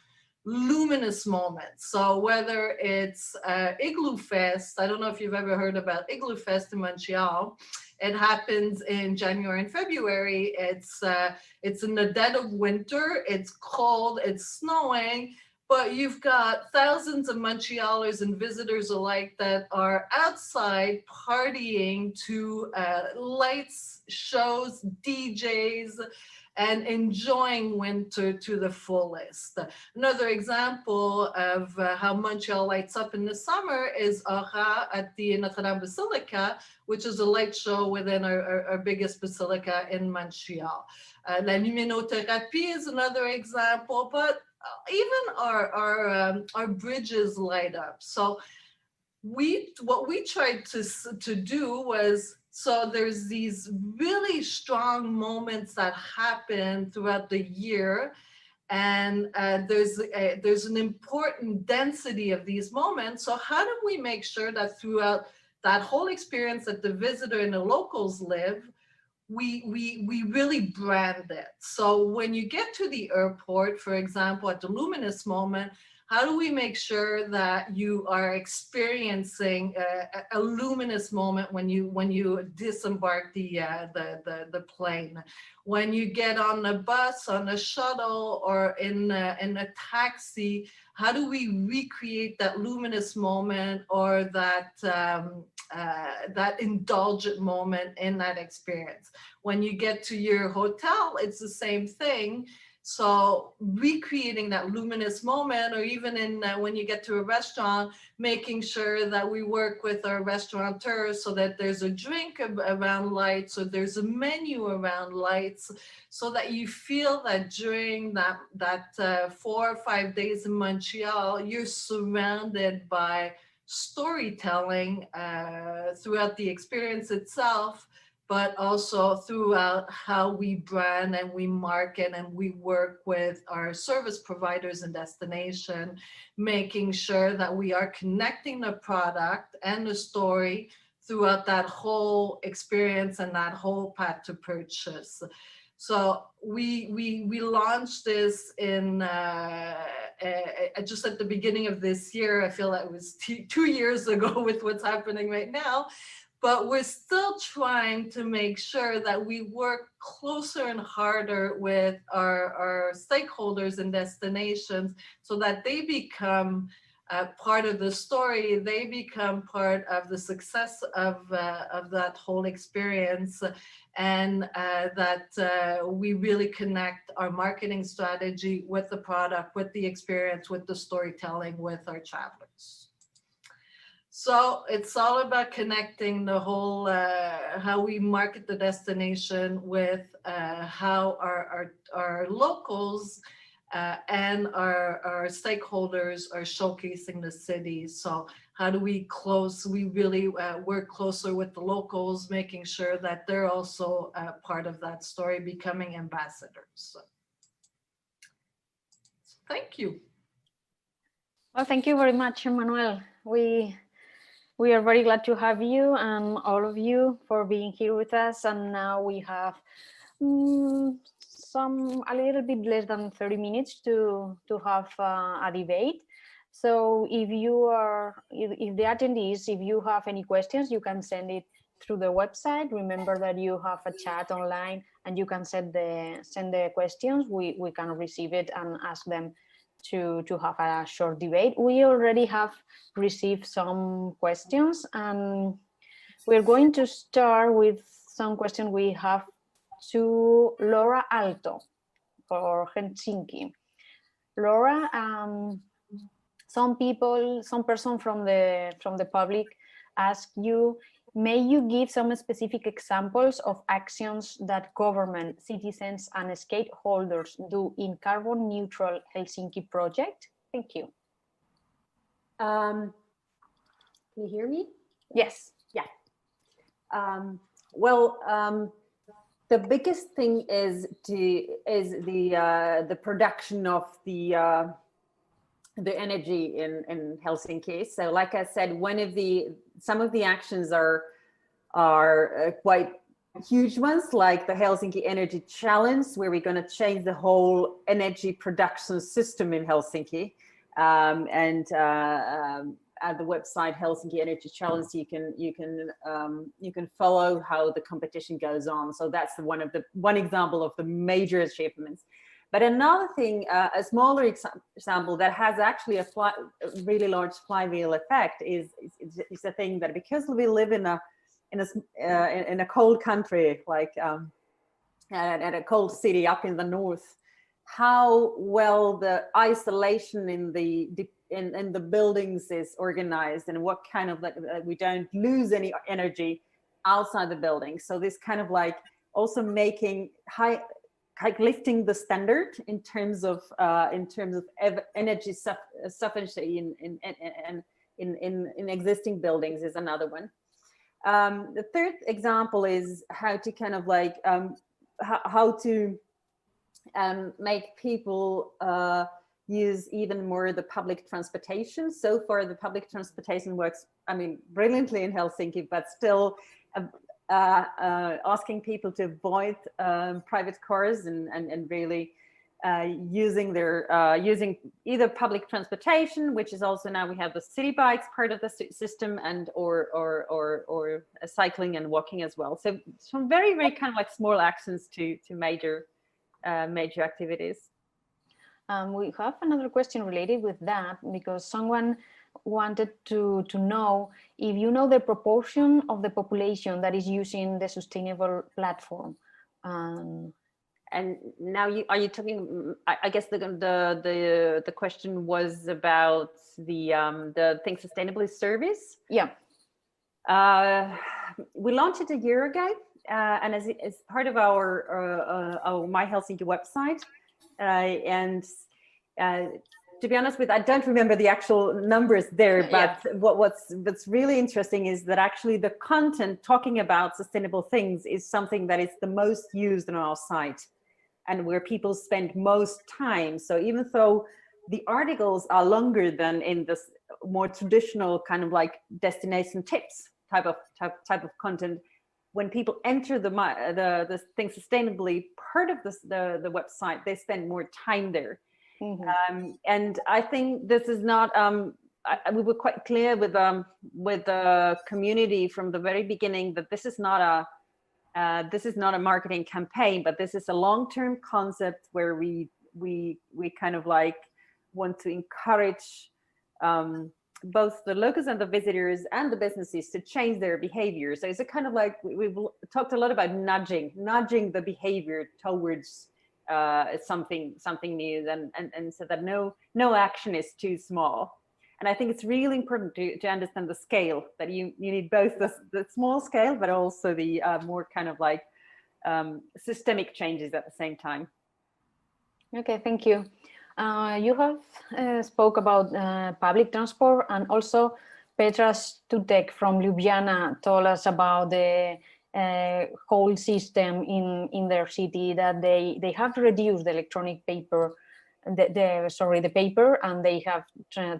luminous moments. So whether it's Igloo Fest, I don't know if you've ever heard about Igloo Fest in Montreal. It happens in January and February. It's in the dead of winter. It's cold, it's snowing, but you've got thousands of Montrealers and visitors alike that are outside partying to lights, shows, DJs, and enjoying winter to the fullest. Another example of how Montreal lights up in the summer is Aura at the Notre Dame Basilica, which is a light show within our biggest basilica in Montreal. La luminothérapie is another example, but even our bridges light up. So what we tried to do was, so there's these really strong moments that happen throughout the year, and there's an important density of these moments. So how do we make sure that throughout that whole experience that the visitor and the locals live, we really brand it? So when you get to the airport, for example, at the luminous moment, how do we make sure that you are experiencing a luminous moment when you disembark the plane? When you get on the bus, on a shuttle, or in a taxi, how do we recreate that luminous moment or that indulgent moment in that experience? When you get to your hotel, it's the same thing. So recreating that luminous moment, or even when you get to a restaurant, making sure that we work with our restaurateurs so that there's a drink around lights, or there's a menu around lights, so that you feel that during that 4 or 5 days in Montreal, you're surrounded by storytelling throughout the experience itself, but also throughout how we brand and we market and we work with our service providers and destination, making sure that we are connecting the product and the story throughout that whole experience and that whole path to purchase. So we launched this in just at the beginning of this year. I feel like it was 2 years ago with what's happening right now. But we're still trying to make sure that we work closer and harder with our stakeholders and destinations, so that they become part of the story, they become part of the success of that whole experience, and that we really connect our marketing strategy with the product, with the experience, with the storytelling, with our travelers. So it's all about connecting the whole, how we market the destination with how our locals and our stakeholders are showcasing the city. So how do we really work closer with the locals, making sure that they're also part of that story, becoming ambassadors. So thank you. Well, thank you very much, Emmanuel. We are very glad to have you and all of you for being here with us. And now we have a little bit less than 30 minutes to have a debate. So if the attendees, if you have any questions, you can send it through the website. Remember that you have a chat online and you can send the questions. We can receive it and ask them to have a short debate. We already have received some questions, and we're going to start with some questions we have to Laura Alto for Helsinki. Laura, some person from the public ask you, may you give some specific examples of actions that government, citizens and stakeholders do in carbon neutral Helsinki project? Thank you. Can you hear me? Yes. Yeah. The biggest thing is the production of the energy in Helsinki. So, like I said, some of the actions are quite huge ones, like the Helsinki Energy Challenge, where we're going to change the whole energy production system in Helsinki. At the website Helsinki Energy Challenge, you can follow how the competition goes on. So that's one example of the major achievements. But another thing, a smaller example that has actually a really large flywheel effect is a thing that, because we live in a cold country, like at a cold city up in the north, how well the isolation in the buildings is organized, and what kind of we don't lose any energy outside the building. So this kind of like also making lifting the standard in terms of energy sufficiency in existing buildings is another one. The third example is how to kind of like how to make people use even more the public transportation. So far, the public transportation works, I mean, brilliantly in Helsinki, but still asking people to avoid private cars and really using either public transportation, which is also now we have the city bikes part of the system, and or cycling and walking as well. So some very, very kind of like small actions to major activities. We have another question related with that, because someone wanted to know if you know the proportion of the population that is using the sustainable platform. And now, are you talking? I guess the question was about the Think Sustainably service. Yeah. We launched it a year ago, and as part of our My Helsinki website. To be honest with, I don't remember the actual numbers there, but yeah. What's really interesting is that actually the content talking about sustainable things is something that is the most used on our site, and where people spend most time. So even though the articles are longer than in this more traditional kind of like destination tips type of content, when people enter the Think Sustainably part of the website, they spend more time there. Mm-hmm. And I think this is not. We were quite clear with the community from the very beginning that this is not a marketing campaign, but this is a long-term concept where we kind of like want to encourage both the locals and the visitors and the businesses to change their behavior. So it's a kind of like we've talked a lot about nudging the behavior towards something new, and so that no action is too small. And I think it's really important to understand the scale, that you need both the small scale, but also the more kind of like systemic changes at the same time. Okay, thank you. You have spoke about public transport, and also Petra Stutek from Ljubljana told us about the whole system in their city, that they have reduced the electronic paper, the paper, and they have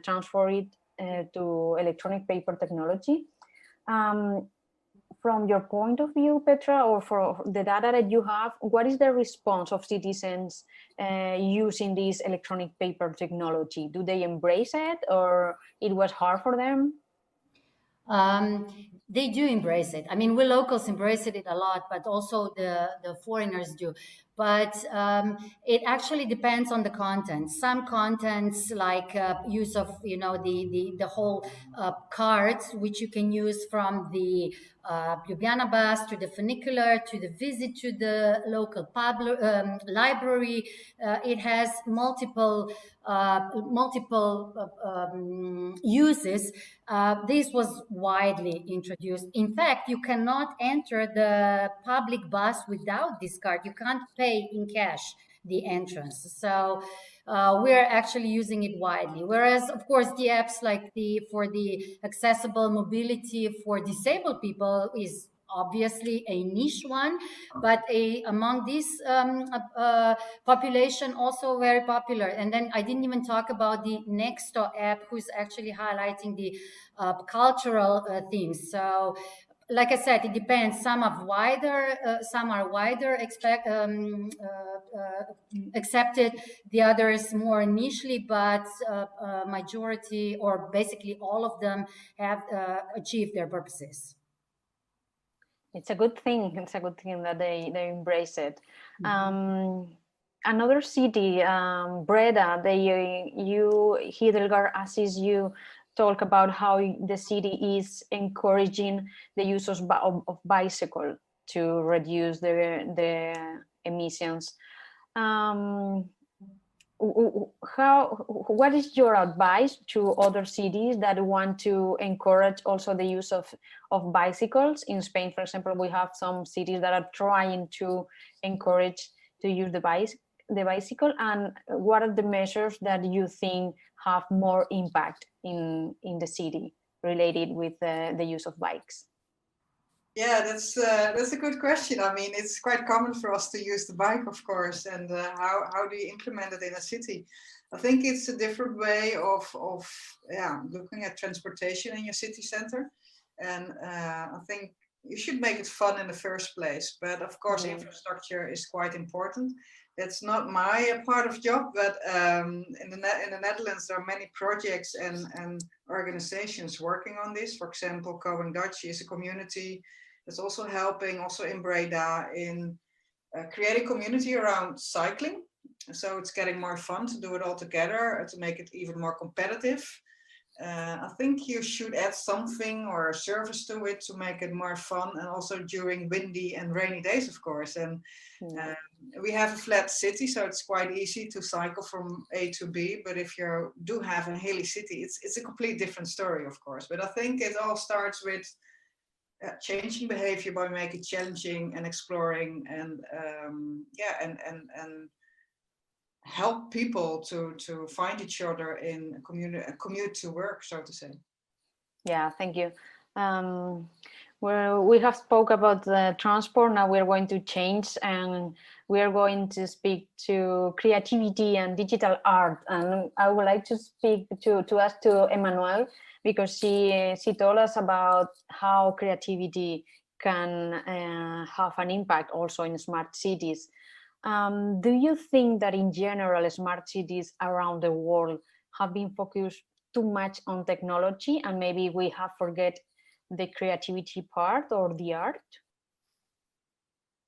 transferred it to electronic paper technology. From your point of view, Petra, or for the data that you have, what is the response of citizens using this electronic paper technology? Do they embrace it, or it was hard for them? They do embrace it. I mean, we locals embrace it a lot, but also the foreigners do. But it actually depends on the content. Some contents, like use of, you know, the whole cards, which you can use from the Ljubljana bus to the funicular to the visit to the local library. It has multiple uses. This was widely introduced. In fact, you cannot enter the public bus without this card. You can't pay in cash the entrance. So we're actually using it widely. Whereas, of course, the apps like for the accessible mobility for disabled people is obviously a niche one, but among this population also very popular. And then I didn't even talk about the Nexto app, who's actually highlighting the cultural themes. So like I said, it depends. Some are wider, accepted. The others more nichely, but majority, or basically all of them, have achieved their purposes. It's a good thing. It's a good thing that they embrace it. Another city, Breda, Hiddelgar asks you talk about how the city is encouraging the use of bicycle to reduce the emissions. What is your advice to other cities that want to encourage also the use of bicycles? In Spain, for example, we have some cities that are trying to encourage to use the bicycle, and what are the measures that you think have more impact in the city related with the use of bikes? Yeah, that's a good question. I mean, it's quite common for us to use the bike, of course, and how do you implement it in a city? I think it's a different way of looking at transportation in your city center, and I think you should make it fun in the first place. But of course, infrastructure is quite important. That's not my part of job, but in the Netherlands there are many projects and organizations working on this. For example, Going Dutch is a community that's also helping, also in Breda, in creating community around cycling. So it's getting more fun to do it all together, to make it even more competitive. I think you should add something or a service to it to make it more fun, and also during windy and rainy days, of course. And we have a flat city, so it's quite easy to cycle from A to B. But if you do have a hilly city, it's a complete different story, of course. But I think it all starts with changing behavior by making it challenging and exploring, and help people to find each other in a commute to work, so to say. Yeah, thank you. We have spoke about the transport. Now we're going to change, and we are going to speak to creativity and digital art. And I would like to speak to ask to Emmanuel, because she told us about how creativity can have an impact also in smart cities. Do you think that in general smart cities around the world have been focused too much on technology, and maybe we have forget the creativity part or the art?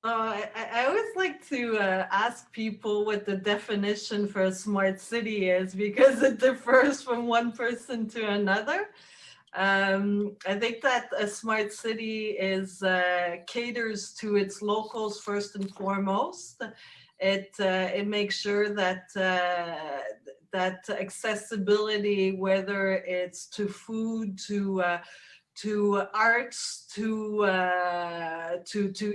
I always like to ask people what the definition for a smart city is, because it differs from one person to another. I think that a smart city caters to its locals first and foremost. It makes sure that that accessibility, whether it's to food, to arts, to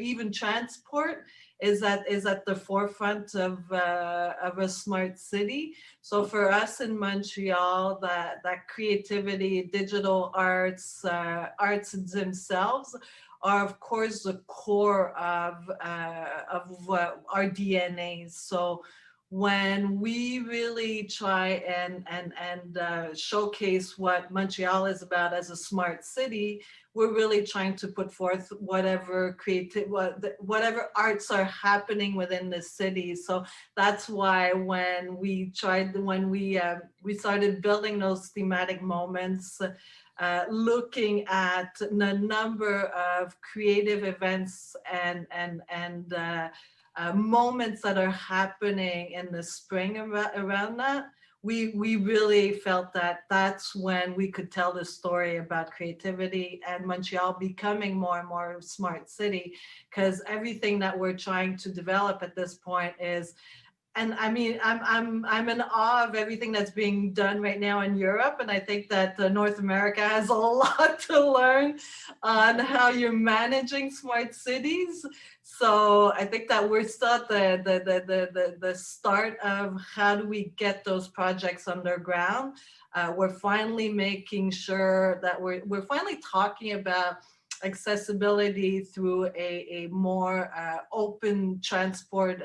even transport, is at the forefront of a smart city. So for us in Montreal, that creativity, digital arts, arts themselves are of course the core of our DNA. So when we really try and showcase what Montreal is about as a smart city. We're really trying to put forth whatever whatever arts are happening within the city. So that's why when we started building those thematic moments, looking at the number of creative events and moments that are happening in the spring around that, we really felt that that's when we could tell the story about creativity and Montreal becoming more and more a smart city, because everything that we're trying to develop at this point is, and I mean, I'm in awe of everything that's being done right now in Europe, and I think that North America has a lot to learn on how you're managing smart cities. So I think that we're still at the start of how do we get those projects underground. We're finally making sure that we're finally talking about accessibility through a more open transport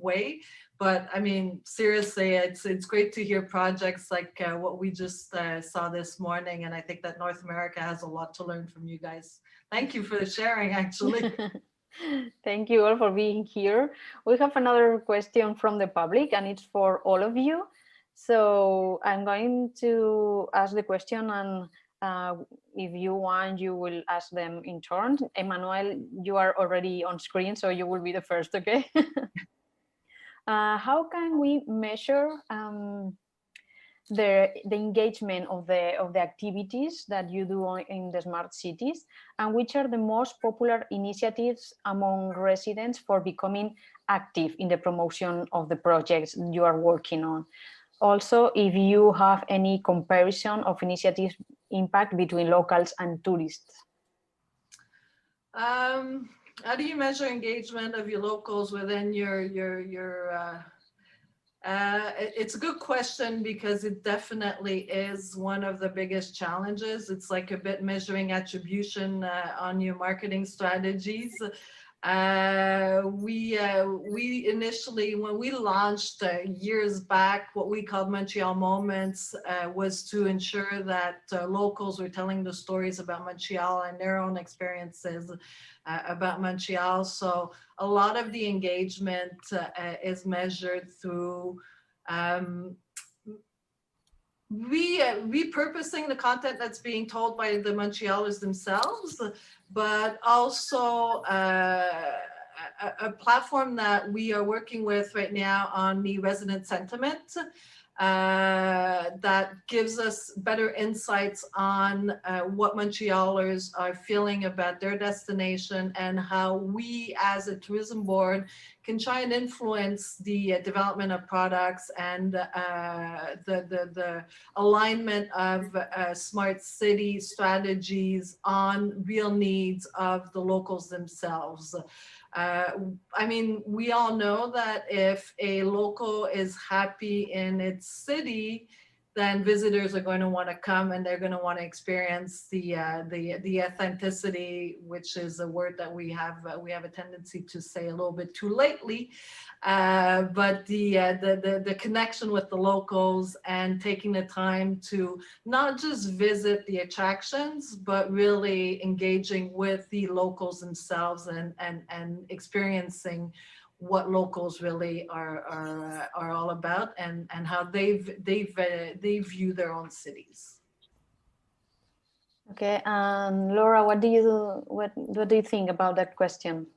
way. But I mean, seriously, it's great to hear projects like what we just saw this morning, and I think that North America has a lot to learn from you guys. Thank you for the sharing, actually. Thank you all for being here. We have another question from the public, and it's for all of you. So I'm going to ask the question, and if you want, you will ask them in turn. Emmanuel, you are already on screen, so you will be the first, okay? How can we measure the engagement of the activities that you do in the smart cities, and which are the most popular initiatives among residents for becoming active in the promotion of the projects you are working on? Also, if you have any comparison of initiatives impact between locals and tourists. How do you measure engagement of your locals within it's a good question, because it definitely is one of the biggest challenges. It's like a bit measuring attribution on your marketing strategies. We initially, when we launched years back, what we called Montreal Moments was to ensure that locals were telling the stories about Montreal and their own experiences about Montreal. So a lot of the engagement is measured through repurposing the content that's being told by the Montrealers themselves, but also a platform that we are working with right now on the resident sentiment that gives us better insights on what Montrealers are feeling about their destination, and how we as a tourism board can try and influence the development of products and the alignment of smart city strategies on real needs of the locals themselves. I mean, we all know that if a local is happy in its city, then visitors are going to want to come, and they're going to want to experience the authenticity, which is a word that we have a tendency to say a little bit too lately. But the connection with the locals, and taking the time to not just visit the attractions, but really engaging with the locals themselves and experiencing what locals really are all about, and how they view their own cities. Okay, Laura, what do you think about that question?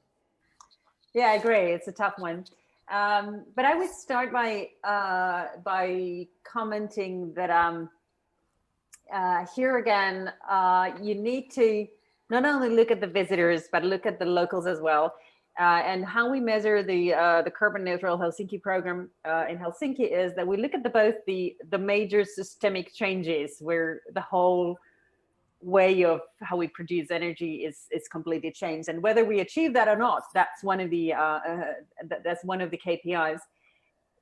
Yeah, I agree. It's a tough one. But I would start by commenting that here again, you need to not only look at the visitors, but look at the locals as well. And how we measure the carbon neutral Helsinki program in Helsinki is that we look at both the major systemic changes, where the whole way of how we produce energy is completely changed, and whether we achieve that or not, that's one of the KPIs.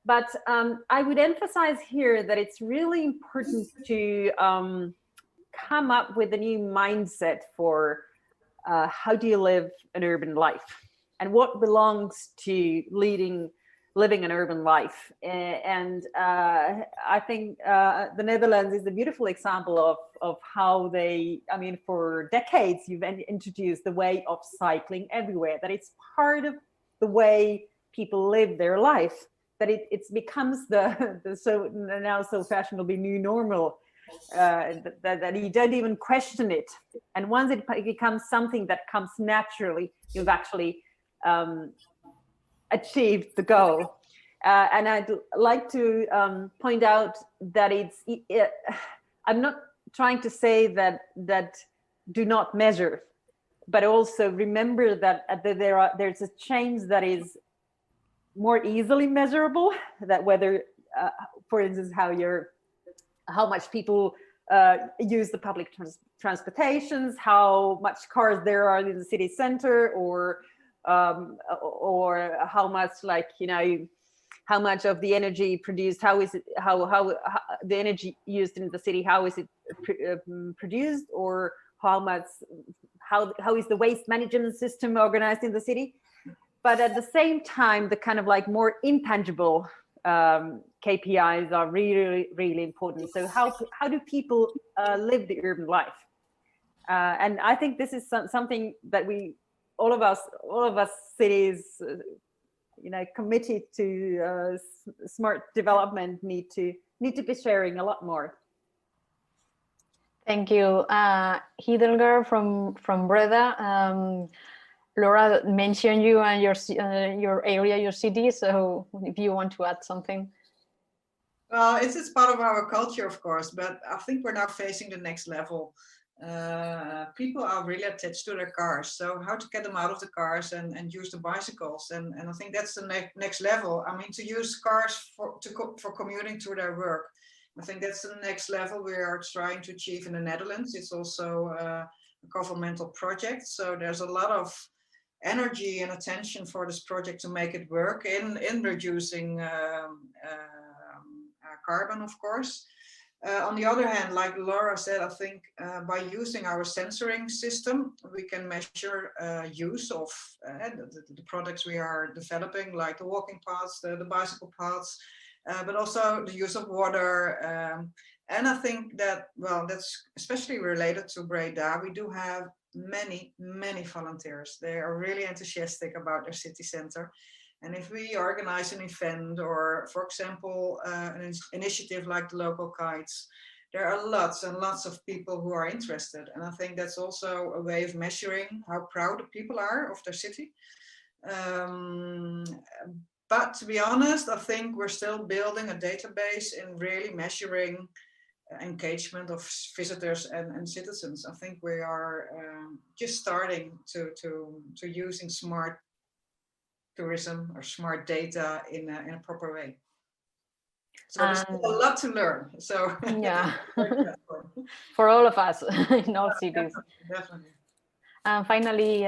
But I would emphasize here that it's really important to come up with a new mindset for how do you live an urban life, and what belongs to leading living an urban life. And I think the Netherlands is a beautiful example of how they, I mean, for decades, you've introduced the way of cycling everywhere, that it's part of the way people live their life, that it becomes the so now so fashionably new normal, that you don't even question it. And once it becomes something that comes naturally, you've actually achieved the goal. And I'd like to point out that I'm not trying to say that do not measure, but also remember that there's a change that is more easily measurable, that whether, for instance, how much people use the public transportations, how much cars there are in the city center, or how much, like, you know, how much of the energy produced, how the energy used in the city, how is it produced, or how is the waste management system organized in the city. But at the same time, the kind of like more intangible KPIs are really, really important. So how do people live the urban life? And I think this is something that all of us cities, you know, committed to smart development need to be sharing a lot more. Thank you, Hiddelgar from Breda. Laura mentioned you and your area, your city. So if you want to add something. Well, it's part of our culture, of course, but I think we're now facing the next level. People are really attached to their cars. So how to get them out of the cars and use the bicycles. And I think that's the next level. I mean, to use cars for commuting to their work. I think that's the next level we are trying to achieve in the Netherlands. It's also a governmental project. So there's a lot of energy and attention for this project to make it work in reducing carbon, of course. On the other hand, like Laura said, I think by using our sensoring system, we can measure use of the products we are developing, like the walking paths, the bicycle paths, but also the use of water. And I think that, well, that's especially related to Breda. We do have many volunteers. They are really enthusiastic about their city center. And if we organize an event or, for example, an initiative like the local kites, there are lots and lots of people who are interested. And I think that's also a way of measuring how proud the people are of their city. But to be honest, I think we're still building a database in really measuring engagement of visitors and citizens. I think we are just starting to using smart tourism or smart data in a proper way. So there's still a lot to learn. So yeah, for all of us in all cities. Definitely. And finally,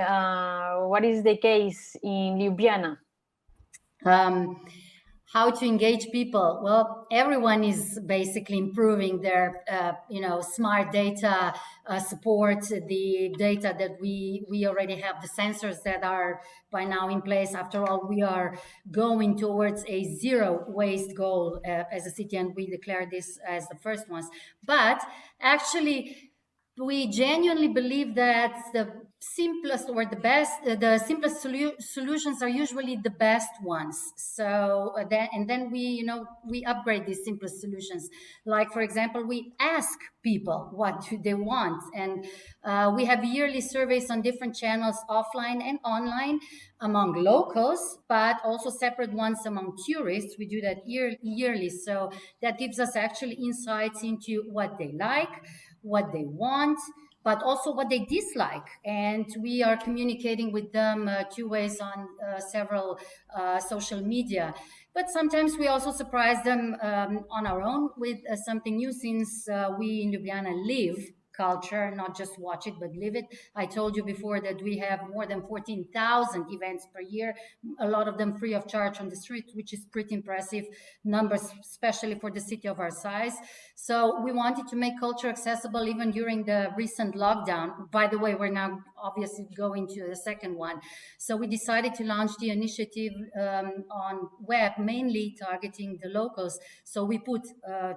what is the case in Ljubljana? How to engage people? Well, everyone is basically improving their, smart data support, the data that we already have, the sensors that are by now in place. After all, we are going towards a zero waste goal as a city, and we declare this as the first ones. But actually, we genuinely believe that the simplest or the simplest solutions are usually the best ones. So then we upgrade these simplest solutions. Like, for example, we ask people what do they want, and we have yearly surveys on different channels, offline and online, among locals, but also separate ones among tourists. We do that yearly, so that gives us actually insights into what they like, what they want, but also what they dislike. And we are communicating with them two ways on several social media. But sometimes we also surprise them on our own with something new, since we in Ljubljana live culture, not just watch it, but live it. I told you before that we have more than 14,000 events per year, a lot of them free of charge on the street, which is pretty impressive numbers, especially for the city of our size. So we wanted to make culture accessible even during the recent lockdown. By the way, we're now obviously going to the second one. So we decided to launch the initiative on web, mainly targeting the locals. So we put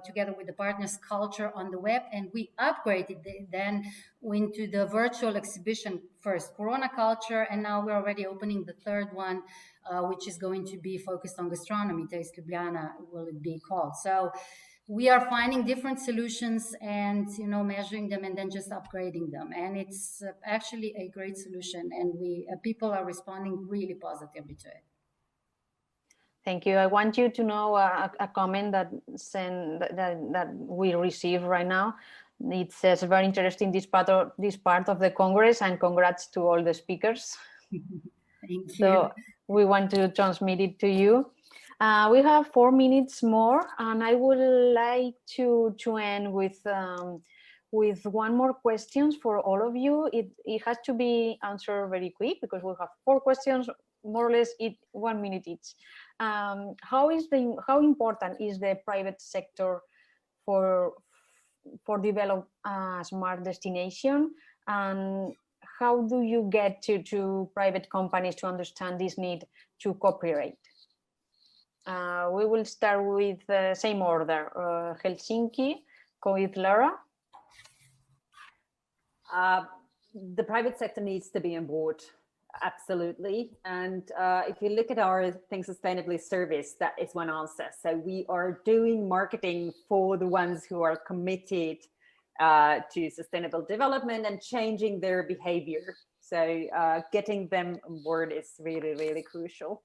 together with the partners culture on the web, and we upgraded then into the virtual exhibition first, Corona Culture, and now we're already opening the third one, which is going to be focused on gastronomy. Taste Ljubljana will it be called. So we are finding different solutions and measuring them and then just upgrading them, and it's actually a great solution, and we people are responding really positively to it. Thank you. I want you to know a comment that we receive right now. It says very interesting this part of the Congress, and congrats to all the speakers. Thank you. So we want to transmit it to you. We have 4 minutes more, and I would like to end with one more questions for all of you. It has to be answered very quick because we have 4 questions, more or less 1 minute each. How important is the private sector for develop a smart destination, and how do you get to private companies to understand this need to cooperate? We will start with the same order. Helsinki, go with Laura. The private sector needs to be on board. Absolutely. And if you look at our Think Sustainably service, that is one answer. So we are doing marketing for the ones who are committed to sustainable development and changing their behavior. So getting them on board is really, really crucial.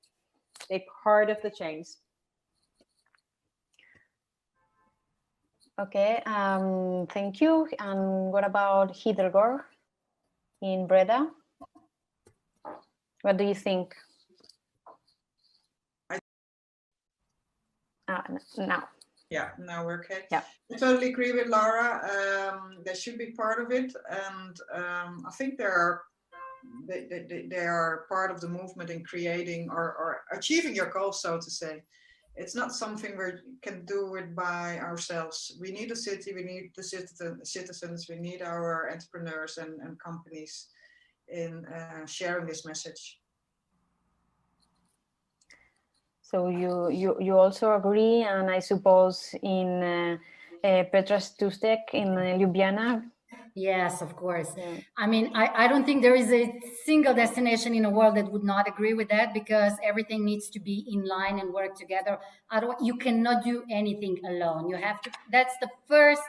They're part of the change. Okay, thank you. And what about Hiddelgård in Breda? What do you think? Now. Yeah, now we're okay. Yeah. I totally agree with Laura. They should be part of it, and I think they are part of the movement in creating or achieving your goals, so to say. It's not something we can do it by ourselves. We need a city, we need the citizens, we need our entrepreneurs and companies in sharing this message. So you also agree, and I suppose in Petra's Tustek in Ljubljana. Yes, of course. Yeah. I mean, I don't think there is a single destination in the world that would not agree with that, because everything needs to be in line and work together. Otherwise, you cannot do anything alone. You have to. That's the first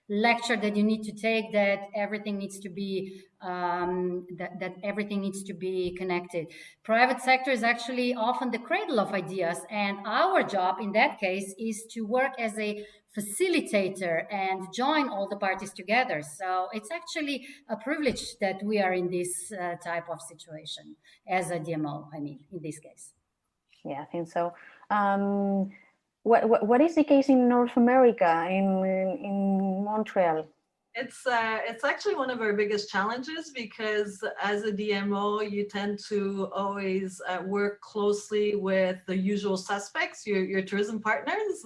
lecture that you need to take, that everything needs to be that everything needs to be connected. Private sector is actually often the cradle of ideas, and our job in that case is to work as a facilitator and join all the parties together. So it's actually a privilege that we are in this type of situation as a DMO, I mean, in this case. Yeah, I think so. What is the case in North America, in Montreal? It's actually one of our biggest challenges, because as a DMO, you tend to always work closely with the usual suspects, your tourism partners.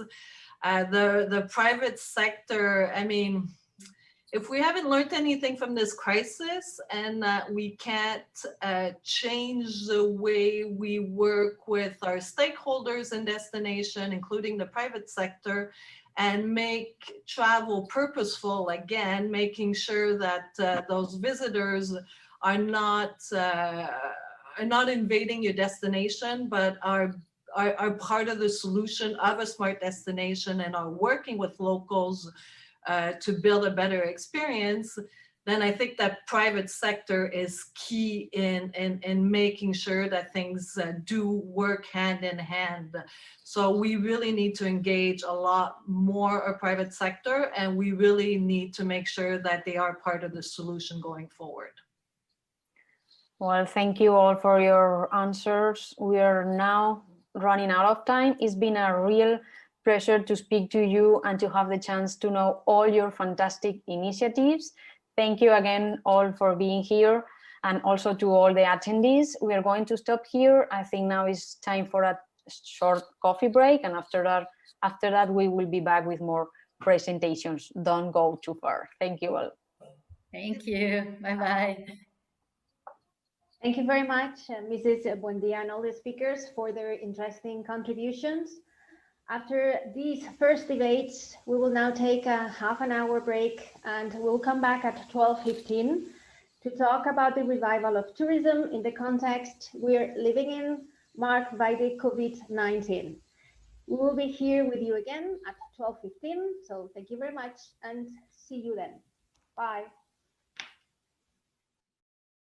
The private sector, I mean, if we haven't learned anything from this crisis, and we can't change the way we work with our stakeholders in destination, including the private sector, and make travel purposeful again, making sure that those visitors are not invading your destination, but are part of the solution of a smart destination and are working with locals to build a better experience, then I think that private sector is key in making sure that things do work hand in hand. So we really need to engage a lot more of private sector, and we really need to make sure that they are part of the solution going forward. Well, thank you all for your answers. We are now running out of time. It's been a real pleasure to speak to you and to have the chance to know all your fantastic initiatives. thank you again all for being here, and also to all the attendees. We are going to stop here. I think now is time for a short coffee break, and after that we will be back with more presentations. Don't go too far. Thank you all. Thank you. Bye-bye. Thank you very much, Mrs. Buendia and all the speakers for their interesting contributions. After these first debates, we will now take a half-an-hour break, and we'll come back at 12:15 to talk about the revival of tourism in the context we're living in, marked by the COVID-19. We will be here with you again at 12:15, so thank you very much and see you then. Bye.